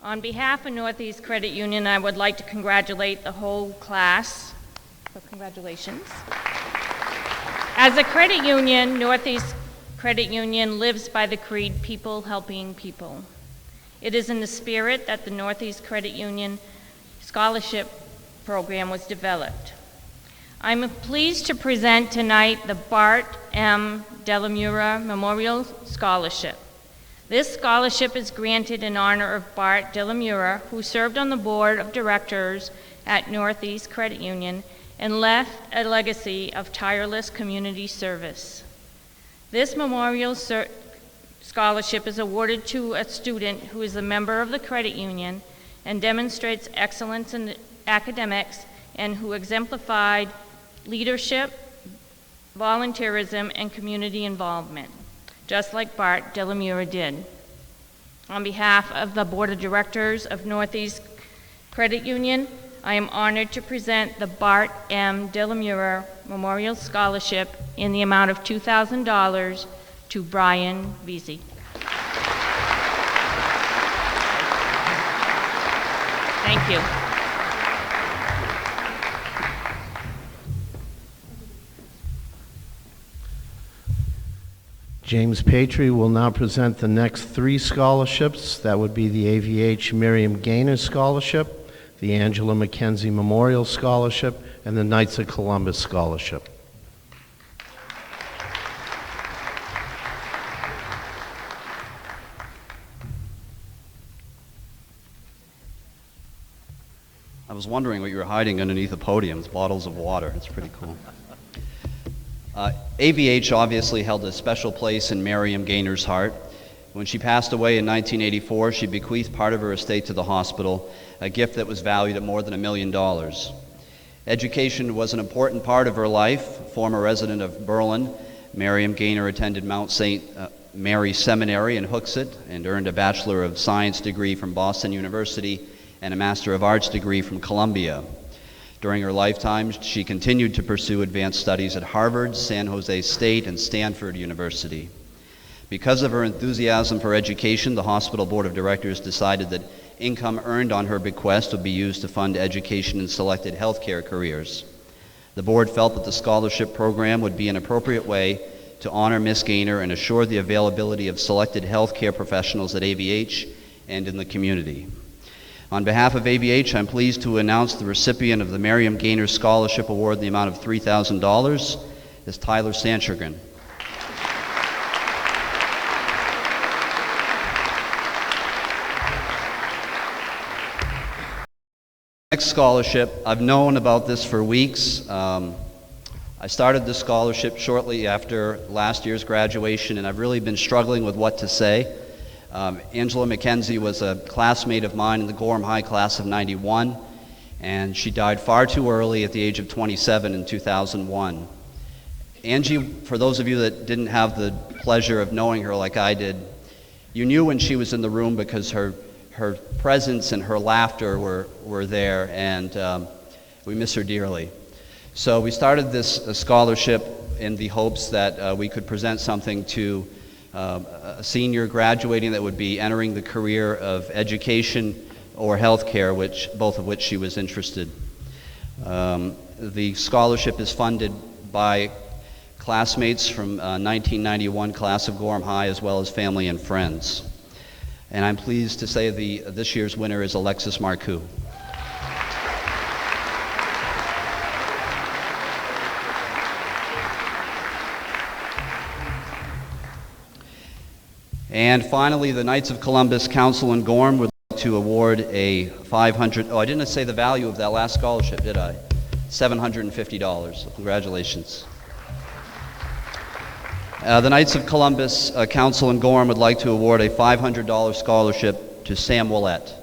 On behalf of Northeast Credit Union, I would like to congratulate the whole class. So congratulations. As a credit union, Northeast Credit Union lives by the creed, people helping people. It is in the spirit that the Northeast Credit Union Scholarship Program was developed. I'm pleased to present tonight the Bart M. Delamura Memorial Scholarship. This scholarship is granted in honor of Bart Delamura, who served on the board of directors at Northeast Credit Union and left a legacy of tireless community service. This memorial scholarship is awarded to a student who is a member of the credit union and demonstrates excellence in academics and who exemplified leadership, volunteerism, and community involvement, just like Bart Delamura did. On behalf of the Board of Directors of Northeast Credit Union, I am honored to present the Bart M. Delamura Memorial Scholarship in the amount of $2,000 to Brian Veazey. Thank you. James Patry will now present the next three scholarships. That would be the AVH Miriam Gaynor Scholarship, the Angela McKenzie Memorial Scholarship, and the Knights of Columbus Scholarship. I was wondering what you were hiding underneath the podiums, bottles of water. It's pretty cool. AVH obviously held a special place in Miriam Gaynor's heart. When she passed away in 1984, she bequeathed part of her estate to the hospital, a gift that was valued at more than $1 million. Education was an important part of her life. Former resident of Berlin, Miriam Gaynor attended Mount St. Mary Seminary in Hooksett and earned a Bachelor of Science degree from Boston University and a Master of Arts degree from Columbia. During her lifetime, she continued to pursue advanced studies at Harvard, San Jose State, and Stanford University. Because of her enthusiasm for education, the hospital board of directors decided that income earned on her bequest would be used to fund education in selected healthcare careers. The board felt that the scholarship program would be an appropriate way to honor Miss Gaynor and assure the availability of selected healthcare professionals at AVH and in the community. On behalf of AVH, I'm pleased to announce the recipient of the Miriam Gaynor Scholarship Award in the amount of $3,000 is Tyler Sanchurgan. Next scholarship, I've known about this for weeks. I started this scholarship shortly after last year's graduation, and I've really been struggling with what to say. Angela McKenzie was a classmate of mine in the Gorham High class of '91, and she died far too early at the age of 27 in 2001. Angie, for those of you that didn't have the pleasure of knowing her like I did, you knew when she was in the room because her presence and her laughter were there, and we miss her dearly. So we started this scholarship in the hopes that we could present something to a senior graduating that would be entering the career of education or healthcare, both of which she was interested. The scholarship is funded by classmates from 1991 class of Gorham High, as well as family and friends. And I'm pleased to say this year's winner is Alexis Marcoux. And finally, the Knights of Columbus Council in Gorham would like to award a $500, I didn't say the value of that last scholarship, did I? $750, so congratulations. The Knights of Columbus Council in Gorham would like to award a $500 scholarship to Sam Willett.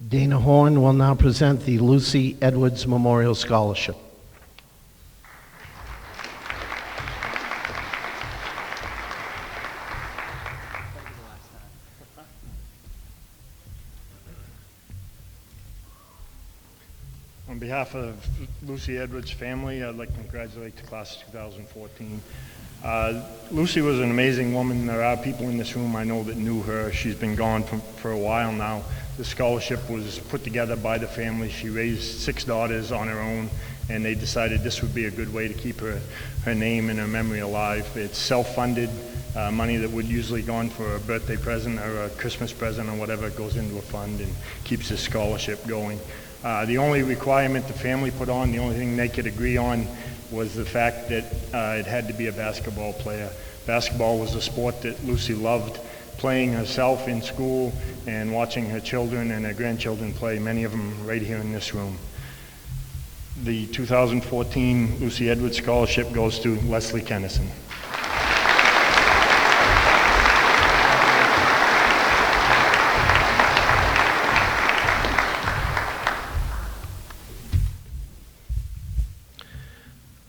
Dana Horn will now present the Lucy Edwards Memorial Scholarship. On behalf of Lucy Edwards' family, I'd like to congratulate the class of 2014. Lucy was an amazing woman. There are people in this room I know that knew her. She's been gone for a while now. The scholarship was put together by the family. She raised 6 daughters on her own, and they decided this would be a good way to keep her name and her memory alive. It's self-funded. Money that would usually gone for a birthday present or a Christmas present or whatever goes into a fund and keeps the scholarship going. The only requirement the family put on, the only thing they could agree on, was the fact that it had to be a basketball player. Basketball was a sport that Lucy loved, playing herself in school and watching her children and her grandchildren play, many of them right here in this room. The 2014 Lucy Edwards Scholarship goes to Leslie Kennison.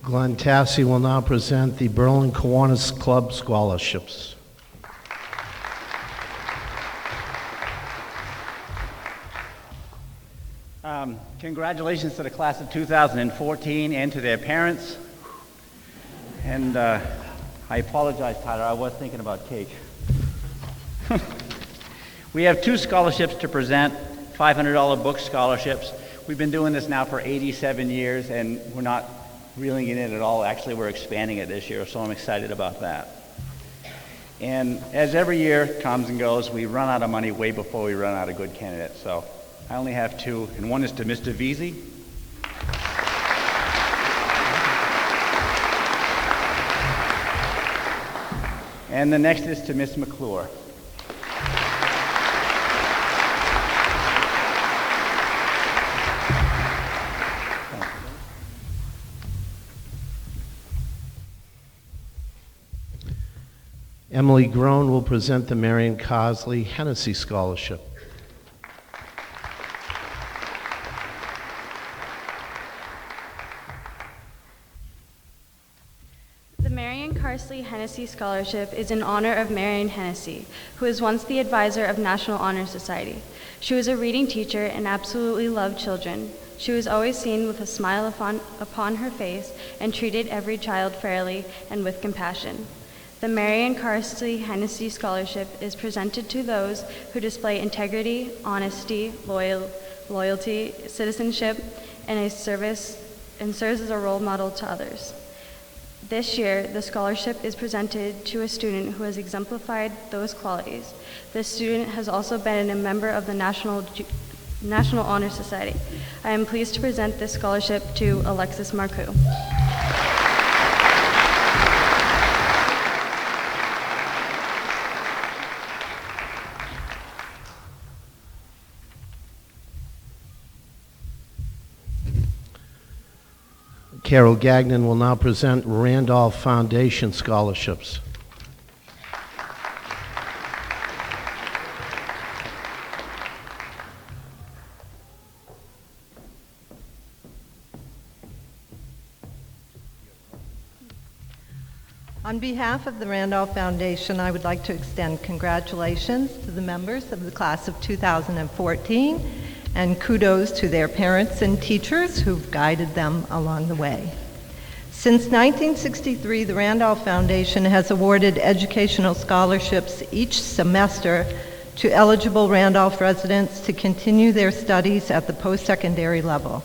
Glenn Tassi will now present the Berlin Kiwanis Club Scholarships. Congratulations to the class of 2014 and to their parents. And I apologize, Tyler, I was thinking about cake. We have 2 scholarships to present, $500 book scholarships. We've been doing this now for 87 years, and we're not reeling it in at all. Actually, we're expanding it this year, so I'm excited about that. And as every year comes and goes, we run out of money way before we run out of good candidates. So I only have 2, and one is to Mr. Veazey. And the next is to Miss McClure. Emily Groen will present the Marion Cosley Hennessy Scholarship. Hennessy Scholarship is in honor of Marion Hennessy, who was once the advisor of National Honor Society. She was a reading teacher and absolutely loved children. She was always seen with a smile upon her face and treated every child fairly and with compassion. The Marion Carsey Hennessy Scholarship is presented to those who display integrity, honesty, loyalty, citizenship, and serves as a role model to others. This year, the scholarship is presented to a student who has exemplified those qualities. This student has also been a member of the National Honor Society. I am pleased to present this scholarship to Alexis Marcoux. Carol Gagnon will now present Randolph Foundation scholarships. On behalf of the Randolph Foundation, I would like to extend congratulations to the members of the class of 2014 and kudos to their parents and teachers who've guided them along the way. Since 1963, the Randolph Foundation has awarded educational scholarships each semester to eligible Randolph residents to continue their studies at the post-secondary level.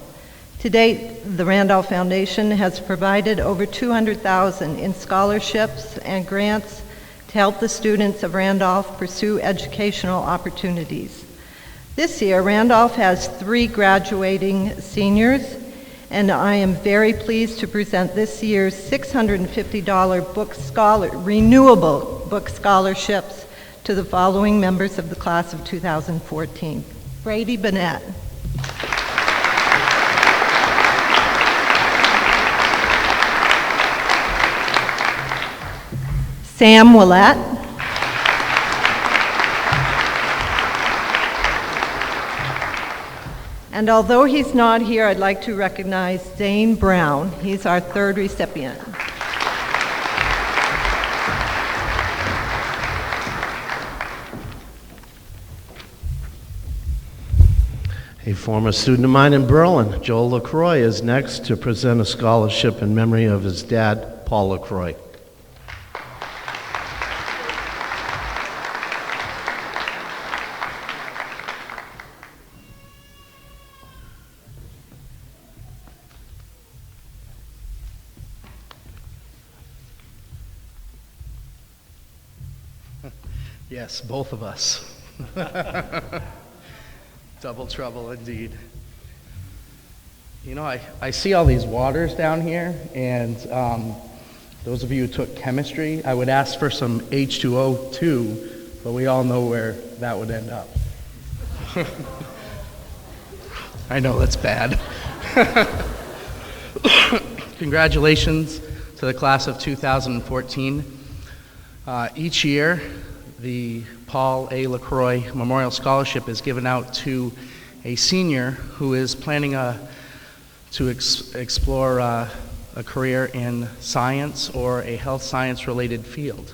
To date, the Randolph Foundation has provided over $200,000 in scholarships and grants to help the students of Randolph pursue educational opportunities. This year, Randolph has 3 graduating seniors, and I am very pleased to present this year's $650 renewable book scholarships to the following members of the class of 2014. Brady Bennett. Sam Willett. And although he's not here, I'd like to recognize Zane Brown. He's our 3rd recipient. A former student of mine in Berlin, Joel LaCroix, is next to present a scholarship in memory of his dad, Paul LaCroix. Yes, both of us. Double trouble indeed. You know, I see all these waters down here, and those of you who took chemistry, I would ask for some H2O too, but we all know where that would end up. I know that's bad. Congratulations to the class of 2014. Each year, the Paul A. LaCroix Memorial Scholarship is given out to a senior who is planning to explore a career in science or a health science related field.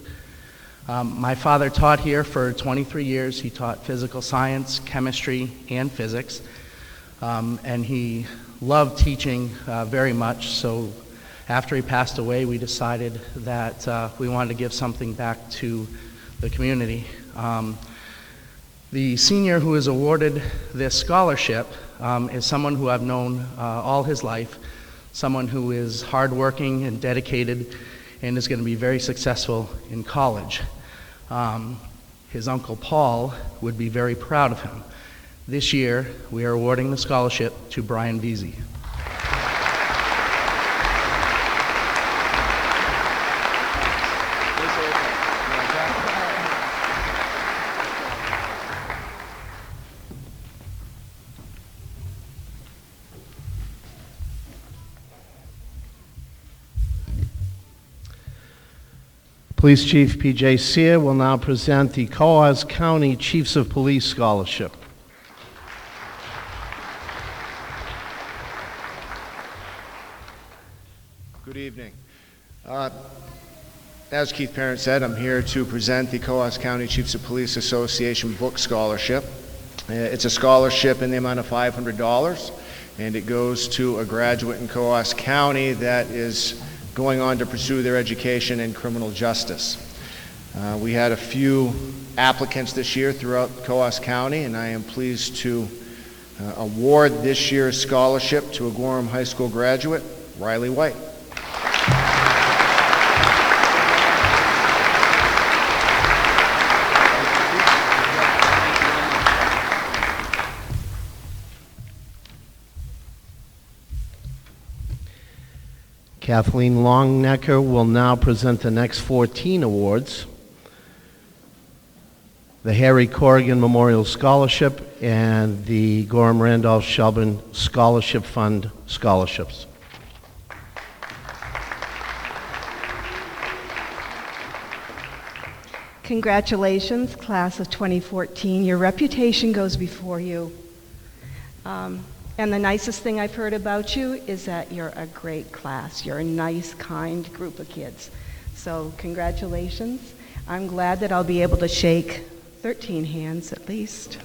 My father taught here for 23 years. He taught physical science, chemistry, and physics, and he loved teaching very much. So after he passed away, we decided that we wanted to give something back to the community. The senior who is awarded this scholarship is someone who I've known all his life, someone who is hardworking and dedicated and is going to be very successful in college. His uncle Paul would be very proud of him. This year, we are awarding the scholarship to Brian Veazey. Police Chief P.J. Sear will now present the Coos County Chiefs of Police Scholarship. Good evening. As Keith Parent said, I'm here to present the Coos County Chiefs of Police Association Book Scholarship. It's a scholarship in the amount of $500, and it goes to a graduate in Coos County that is going on to pursue their education in criminal justice. We had a few applicants this year throughout Coos County, and I am pleased to award this year's scholarship to a Gorham High School graduate, Riley White. Kathleen Longnecker will now present the next 14 awards. The Harry Corrigan Memorial Scholarship and the Gorham Randolph Shelburne Scholarship Fund scholarships. Congratulations, class of 2014. Your reputation goes before you. And the nicest thing I've heard about you is that you're a great class. You're a nice, kind group of kids. So congratulations. I'm glad that I'll be able to shake 13 hands at least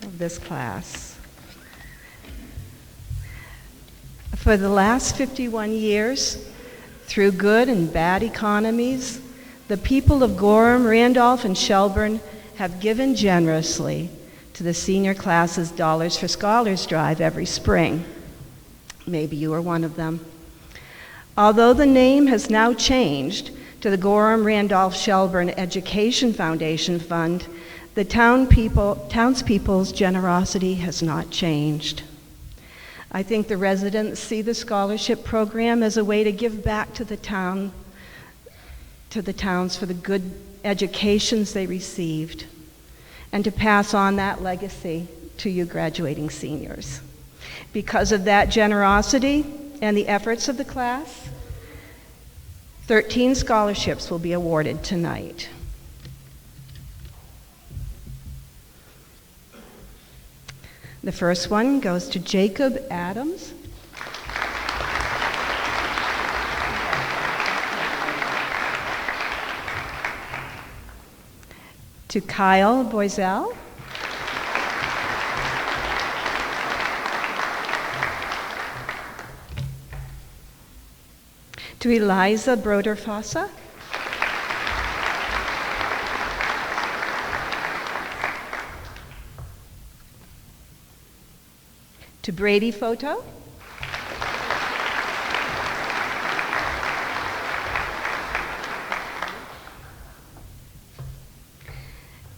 of this class. For the last 51 years, through good and bad economies, the people of Gorham, Randolph, and Shelburne have given generously to the senior class's Dollars for Scholars drive every spring. Maybe you are one of them. Although the name has now changed to the Gorham Randolph Shelburne Education Foundation Fund, the townspeople's generosity has not changed. I think the residents see the scholarship program as a way to give back to the towns for the good educations they received, and to pass on that legacy to you graduating seniors. Because of that generosity and the efforts of the class, 13 scholarships will be awarded tonight. The first one goes to Jacob Adams. To Kyle Boisel. To Eliza Broder-Fossa. To Brady Photo.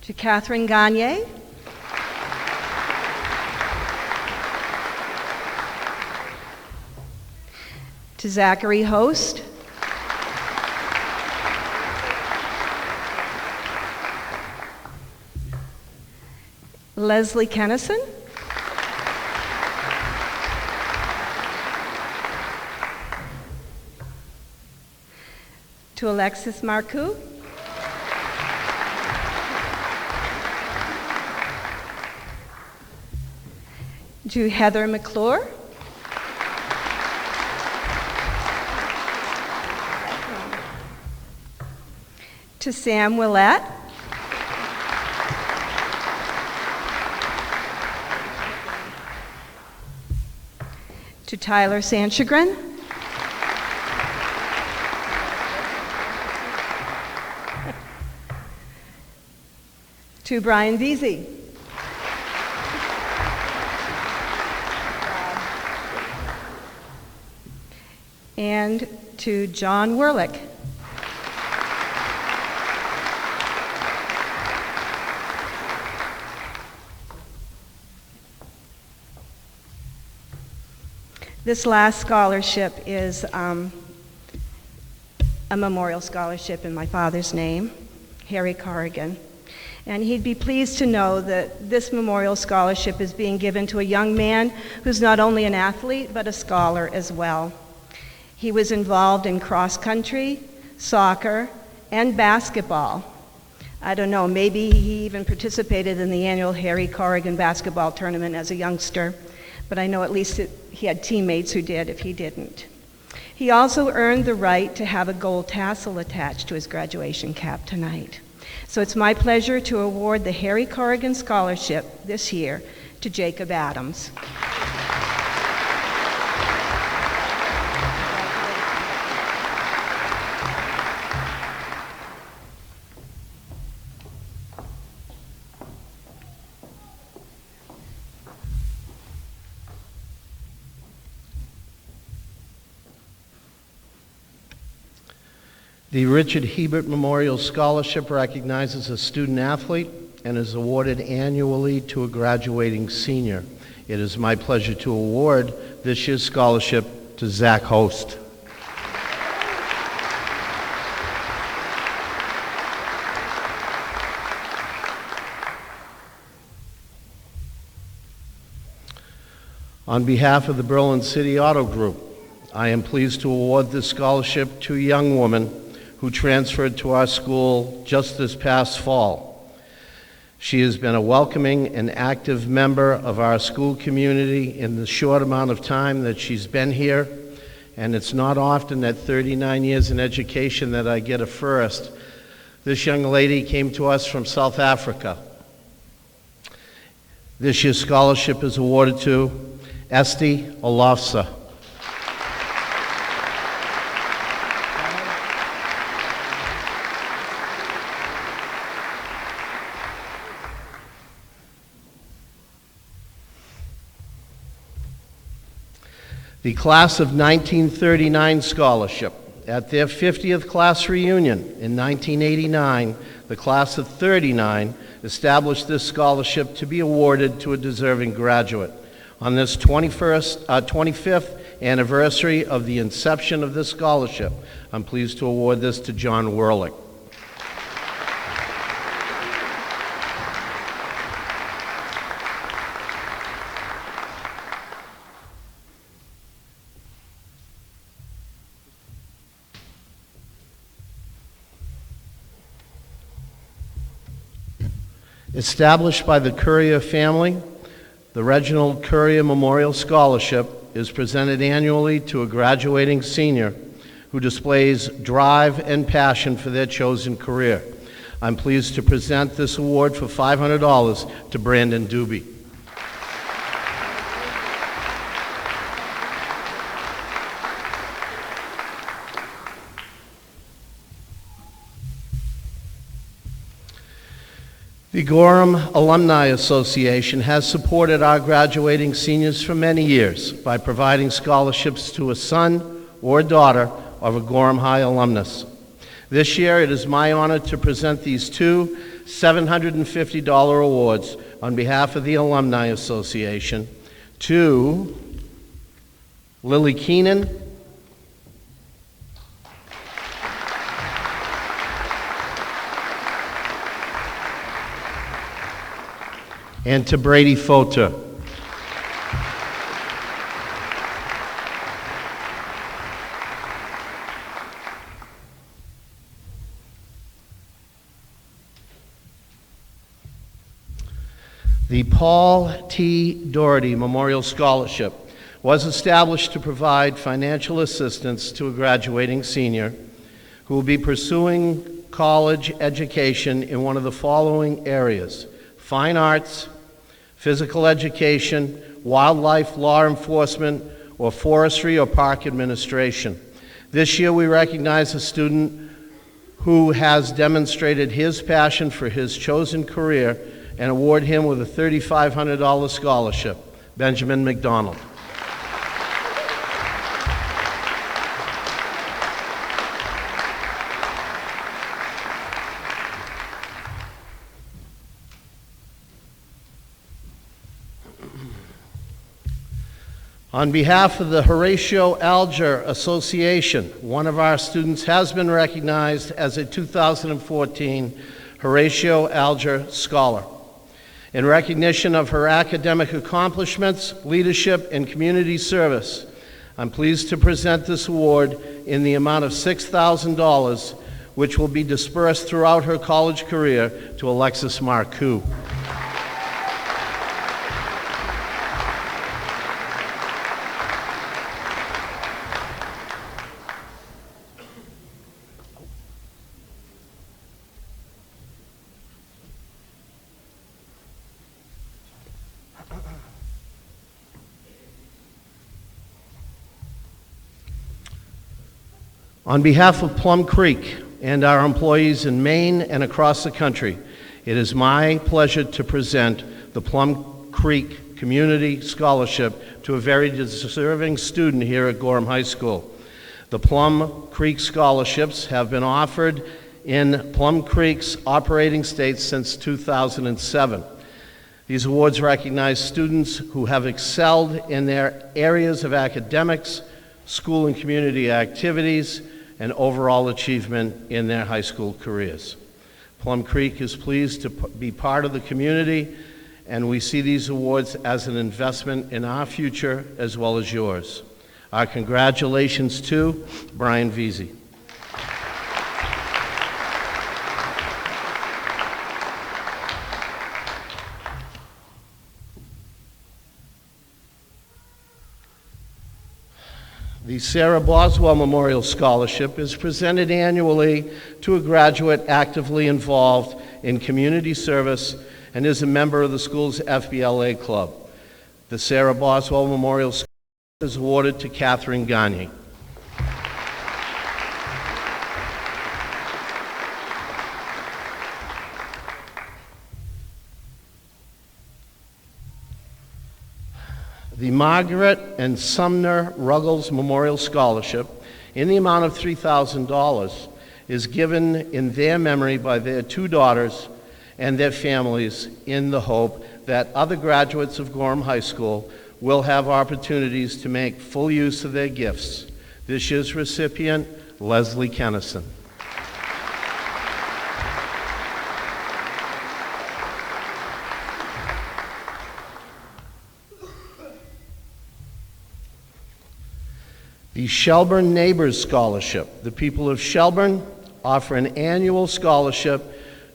To Catherine Gagne. To Zachary Host. Leslie Kennison. To Alexis Marcoux. To Heather McClure. To Sam Willett. To Tyler Sanchagrin. To Brian Veazey. And to John Werlick. This last scholarship is a memorial scholarship in my father's name, Harry Corrigan. And he'd be pleased to know that this memorial scholarship is being given to a young man who's not only an athlete, but a scholar as well. He was involved in cross country, soccer, and basketball. I don't know, maybe he even participated in the annual Harry Corrigan basketball tournament as a youngster, but I know at least he had teammates who did if he didn't. He also earned the right to have a gold tassel attached to his graduation cap tonight. So it's my pleasure to award the Harry Corrigan Scholarship this year to Jacob Adams. The Richard Hebert Memorial Scholarship recognizes a student athlete and is awarded annually to a graduating senior. It is my pleasure to award this year's scholarship to Zach Host. On behalf of the Berlin City Auto Group, I am pleased to award this scholarship to a young woman who transferred to our school just this past fall. She has been a welcoming and active member of our school community in the short amount of time that she's been here, and it's not often at 39 years in education that I get a first. This young lady came to us from South Africa. This year's scholarship is awarded to Esti Olafsa. The Class of 1939 Scholarship. At their 50th class reunion in 1989, the Class of 39 established this scholarship to be awarded to a deserving graduate. On this 25th anniversary of the inception of this scholarship, I'm pleased to award this to John Werlich. Established by the Courier family, the Reginald Courier Memorial Scholarship is presented annually to a graduating senior who displays drive and passion for their chosen career. I'm pleased to present this award for $500 to Brandon Doobie. The Gorham Alumni Association has supported our graduating seniors for many years by providing scholarships to a son or daughter of a Gorham High alumnus. This year, it is my honor to present these two $750 awards on behalf of the Alumni Association to Lily Keenan and to Brady Fota. The Paul T. Doherty Memorial Scholarship was established to provide financial assistance to a graduating senior who will be pursuing college education in one of the following areas: fine arts, physical education, wildlife law enforcement, or forestry or park administration. This year we recognize a student who has demonstrated his passion for his chosen career and award him with a $3,500 scholarship, Benjamin McDonald. On behalf of the Horatio Alger Association, one of our students has been recognized as a 2014 Horatio Alger Scholar. In recognition of her academic accomplishments, leadership, and community service, I'm pleased to present this award in the amount of $6,000, which will be dispersed throughout her college career to Alexis Marcoux. On behalf of Plum Creek and our employees in Maine and across the country, it is my pleasure to present the Plum Creek Community Scholarship to a very deserving student here at Gorham High School. The Plum Creek Scholarships have been offered in Plum Creek's operating states since 2007. These awards recognize students who have excelled in their areas of academics, school and community activities, and overall achievement in their high school careers. Plum Creek is pleased to be part of the community, and we see these awards as an investment in our future as well as yours. Our congratulations to Brian Veazey. The Sarah Boswell Memorial Scholarship is presented annually to a graduate actively involved in community service and is a member of the school's FBLA club. The Sarah Boswell Memorial Scholarship is awarded to Catherine Gagne. The Margaret and Sumner Ruggles Memorial Scholarship, in the amount of $3,000, is given in their memory by their two daughters and their families in the hope that other graduates of Gorham High School will have opportunities to make full use of their gifts. This year's recipient, Leslie Kennison. The Shelburne Neighbors Scholarship. The people of Shelburne offer an annual scholarship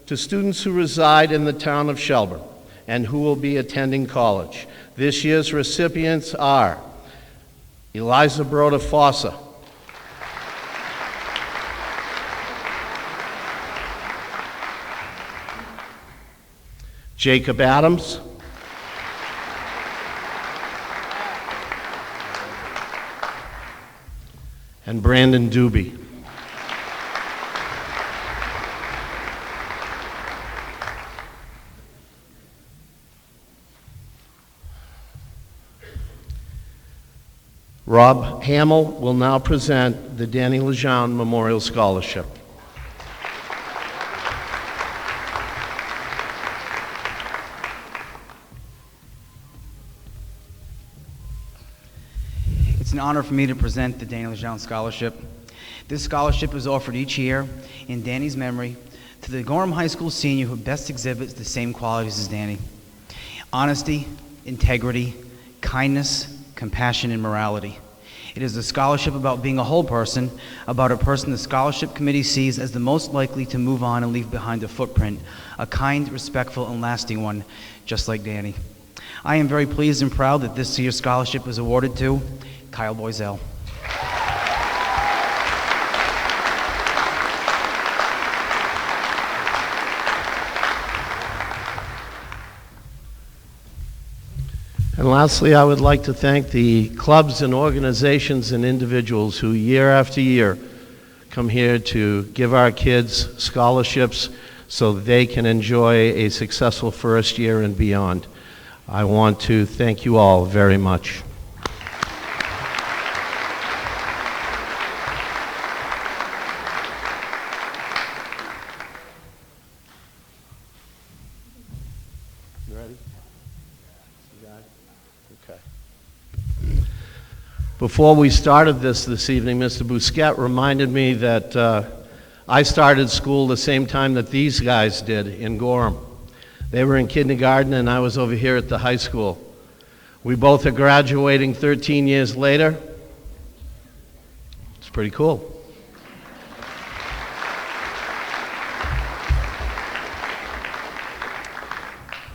to students who reside in the town of Shelburne and who will be attending college. This year's recipients are Eliza Broda Fossa, Jacob Adams, and Brandon Doobie. Rob Hamill will now present the Danny Lejeune Memorial Scholarship. It's an honor for me to present the Danny Lejeune Scholarship. This scholarship is offered each year in Danny's memory to the Gorham High School senior who best exhibits the same qualities as Danny: honesty, integrity, kindness, compassion, and morality. It is a scholarship about being a whole person, about a person the scholarship committee sees as the most likely to move on and leave behind a footprint, a kind, respectful, and lasting one, just like Danny. I am very pleased and proud that this year's scholarship is awarded to Kyle Boiselle. And lastly, I would like to thank the clubs and organizations and individuals who year after year come here to give our kids scholarships so they can enjoy a successful first year and beyond. I want to thank you all very much. You ready? Okay. Before we started this evening, Mr. Bousquet reminded me that I started school the same time that these guys did in Gorham. They were in kindergarten and I was over here at the high school. We both are graduating 13 years later. It's pretty cool.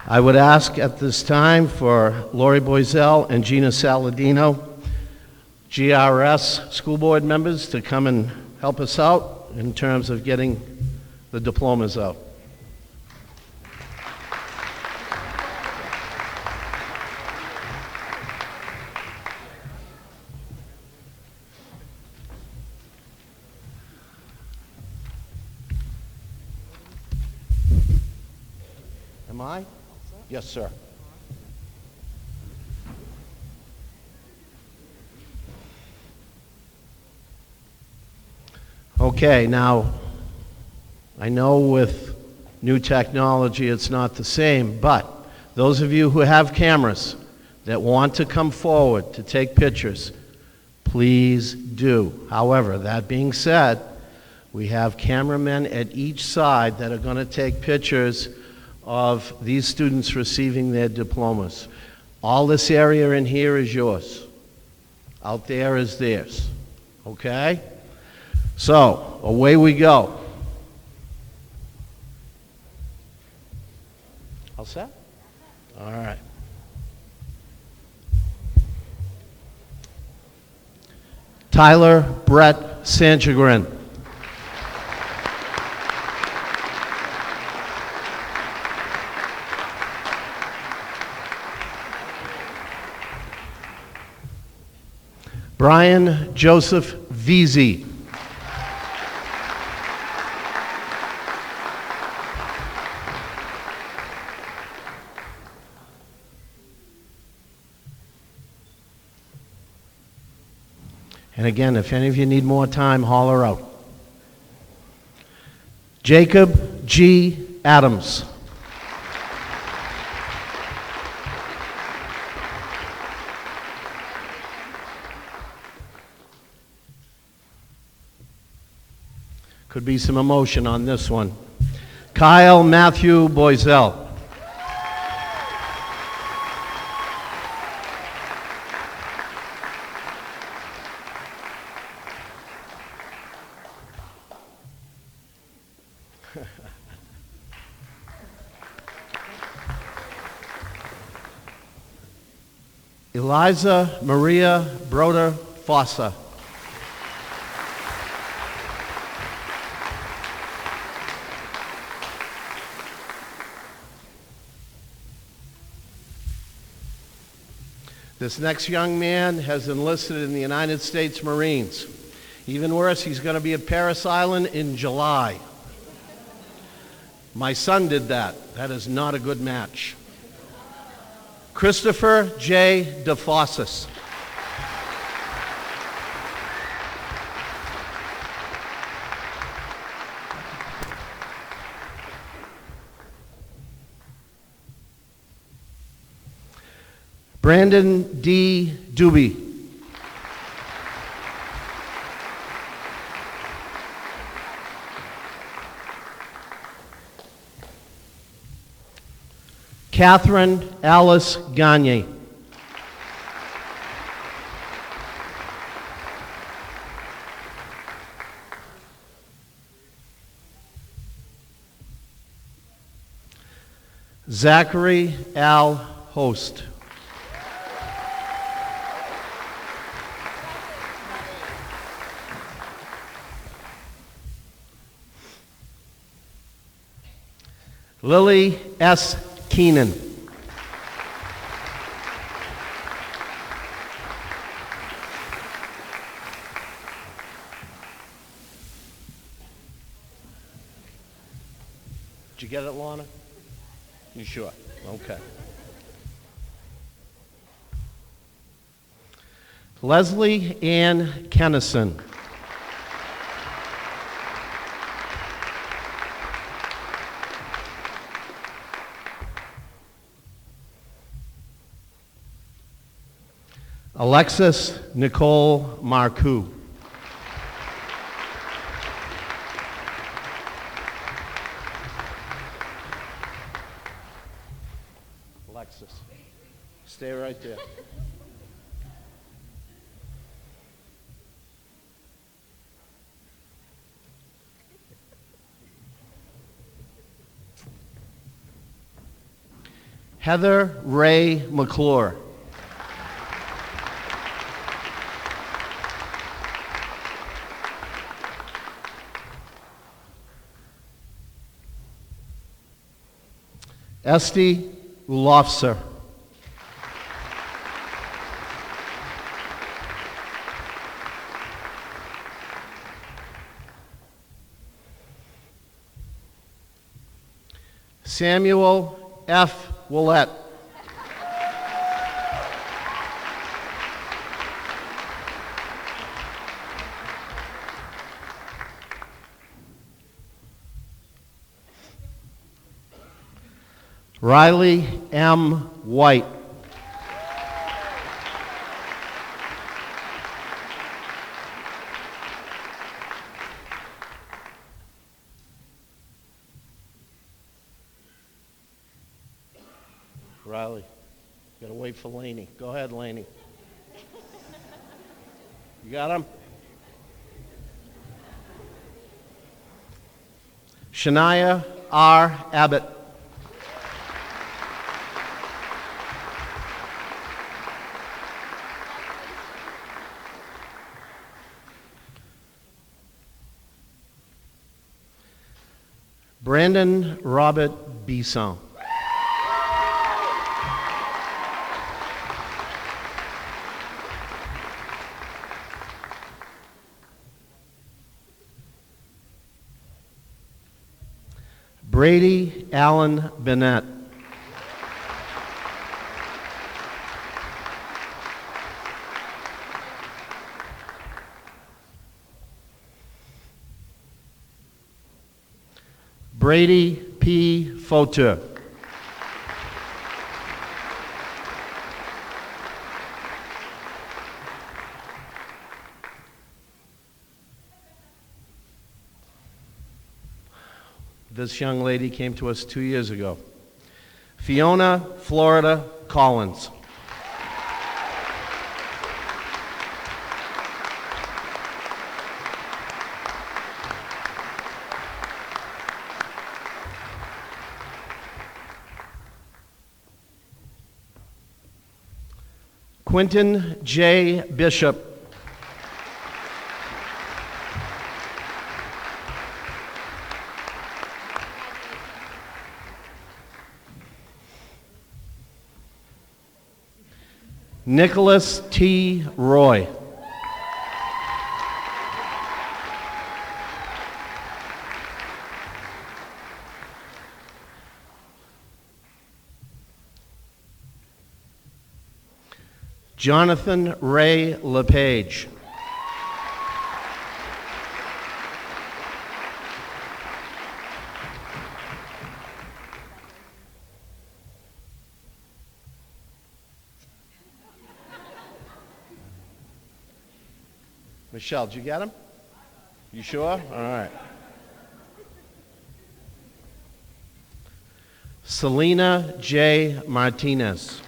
I would ask at this time for Lori Boiselle and Gina Saladino, GRS school board members, to come and help us out in terms of getting the diplomas out. Am I? Yes, sir. Okay, now, I know with new technology it's not the same, but those of you who have cameras that want to come forward to take pictures, please do. However, that being said, we have cameramen at each side that are going to take pictures of these students receiving their diplomas. All this area in here is yours. Out there is theirs. Okay? So, away we go. All set? All right. Tyler Brett Sanchagrin. Brian Joseph Veazey. And again, if any of you need more time, holler out. Jacob G. Adams. Could be some emotion on this one. Kyle Matthew Boisel. Eliza Maria Broder Fossa. This next young man has enlisted in the United States Marines. Even worse, he's going to be at Parris Island in July. My son did that. That is not a good match. Christopher J. DeFossis. Brandon D. Doobie. Catherine Alice Gagne. Zachary Al Host. Lily S. Keenan. Did you get it, Lorna? You sure? Okay. Leslie Ann Kennison. Alexis Nicole Marcoux. Alexis, stay right there. Heather Ray McClure. Esty Ulofser. Samuel F. Willett. Riley M. White. Riley, you gotta wait for Laney. Go ahead, Laney. You got him? Shania R. Abbott. Brandon Robert Bisson. Brady Allen Bennett. Brady P. Fauteur. This young lady came to us 2 years ago. Fiona Florida Collins. Quentin J. Bishop. Nicholas T. Roy. Jonathan Ray LePage. Michelle, did you get him? You sure? All right. Selena J. Martinez.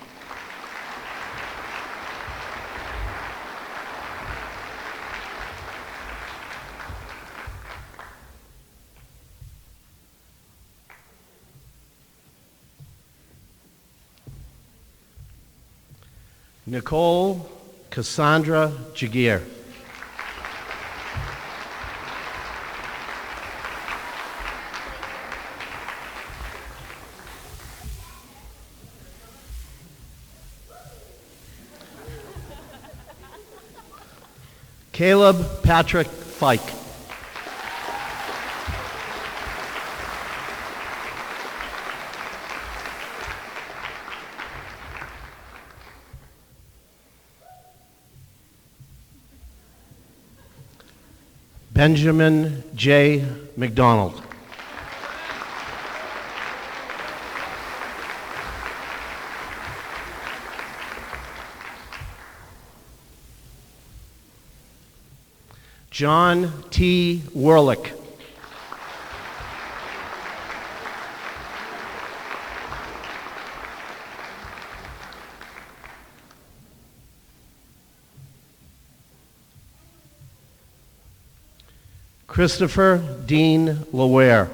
Nicole Cassandra Jagir. Caleb Patrick Fike. Benjamin J. McDonald. John T. Werlick. Christopher Dean Laware.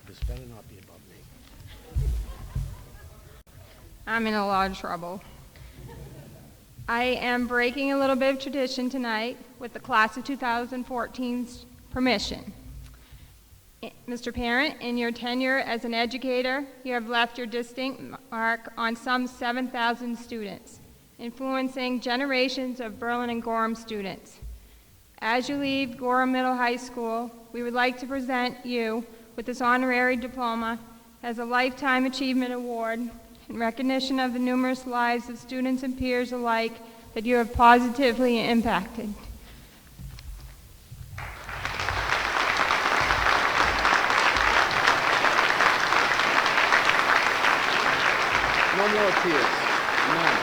This better not be above me. I'm in a lot of trouble. I am breaking a little bit of tradition tonight with the class of 2014's permission. Mr. Parent, in your tenure as an educator, you have left your distinct mark on some 7,000 students, influencing generations of Berlin and Gorham students. As you leave Gorham Middle High School, we would like to present you with this honorary diploma as a Lifetime Achievement Award in recognition of the numerous lives of students and peers alike that you have positively impacted. No more tears. None.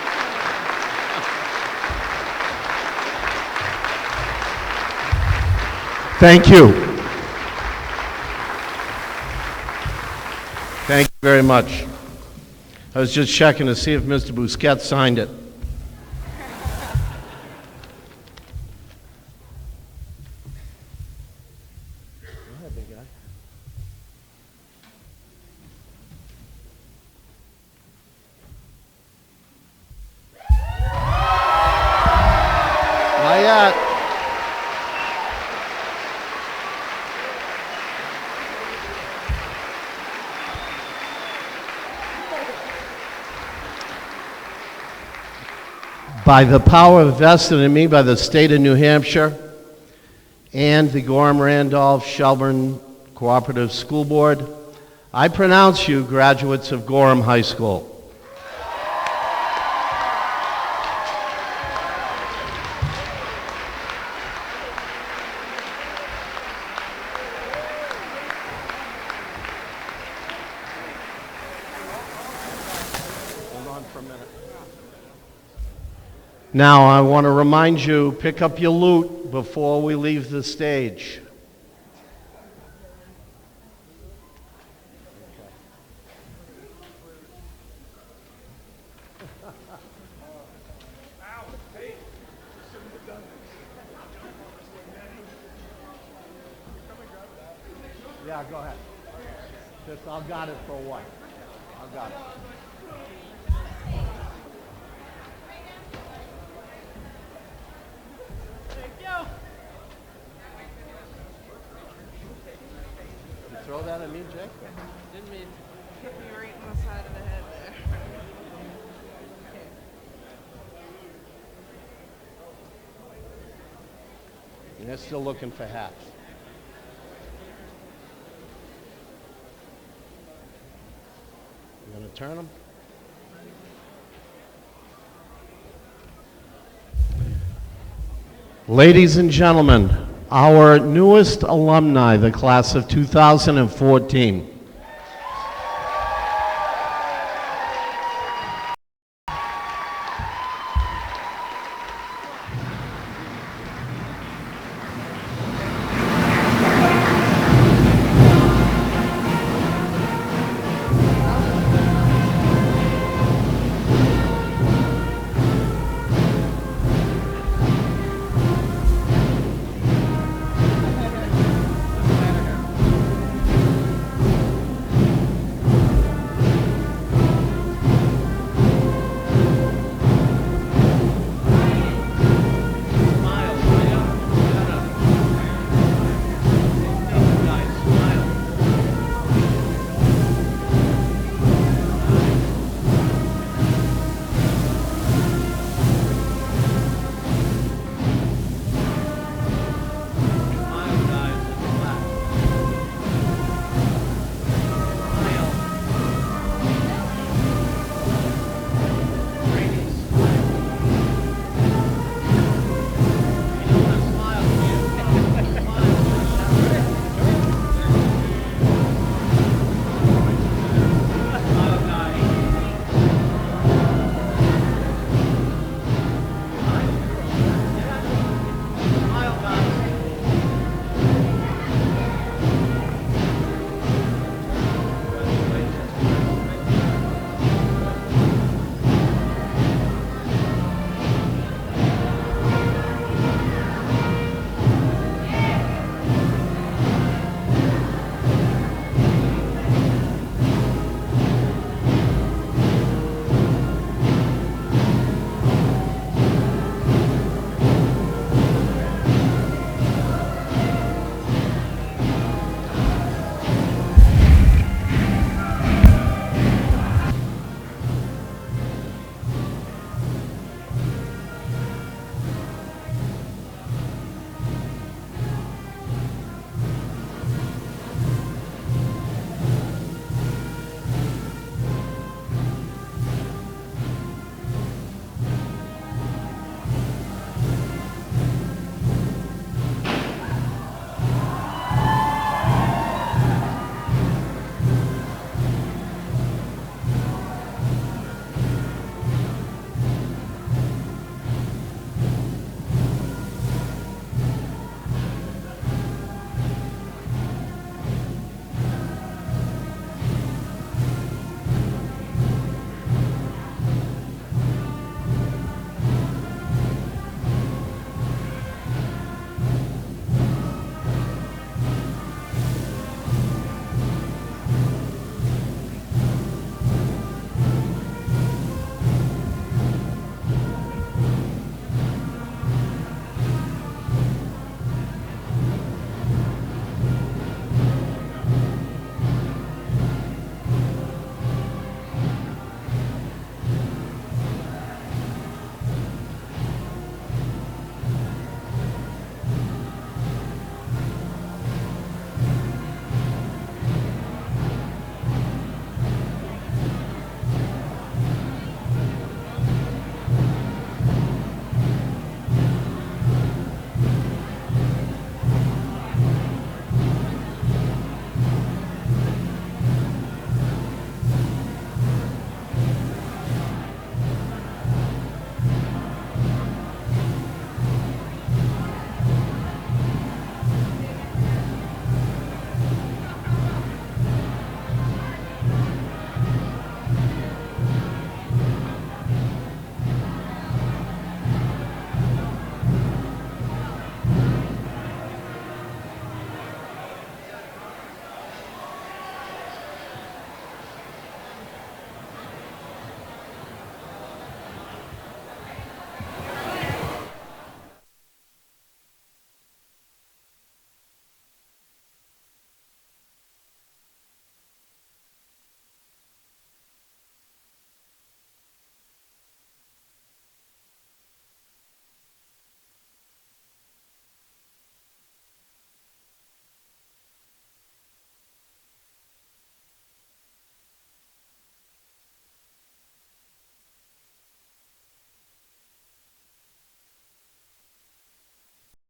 Thank you. Thank you very much. I was just checking to see if Mr. Busquets signed it. Not yet. By the power vested in me by the state of New Hampshire and the Gorham-Randolph-Shelburne Cooperative School Board, I pronounce you graduates of Gorham High School. Now, I want to remind you, pick up your loot before we leave the stage. Yeah, go ahead. Just, I'll got it for what? I'll got it. Throw that at me, Jake? Didn't mean hit me right on the side of the head there. And they're still looking for hats. You gonna turn them? Ladies and gentlemen, our newest alumni, the class of 2014.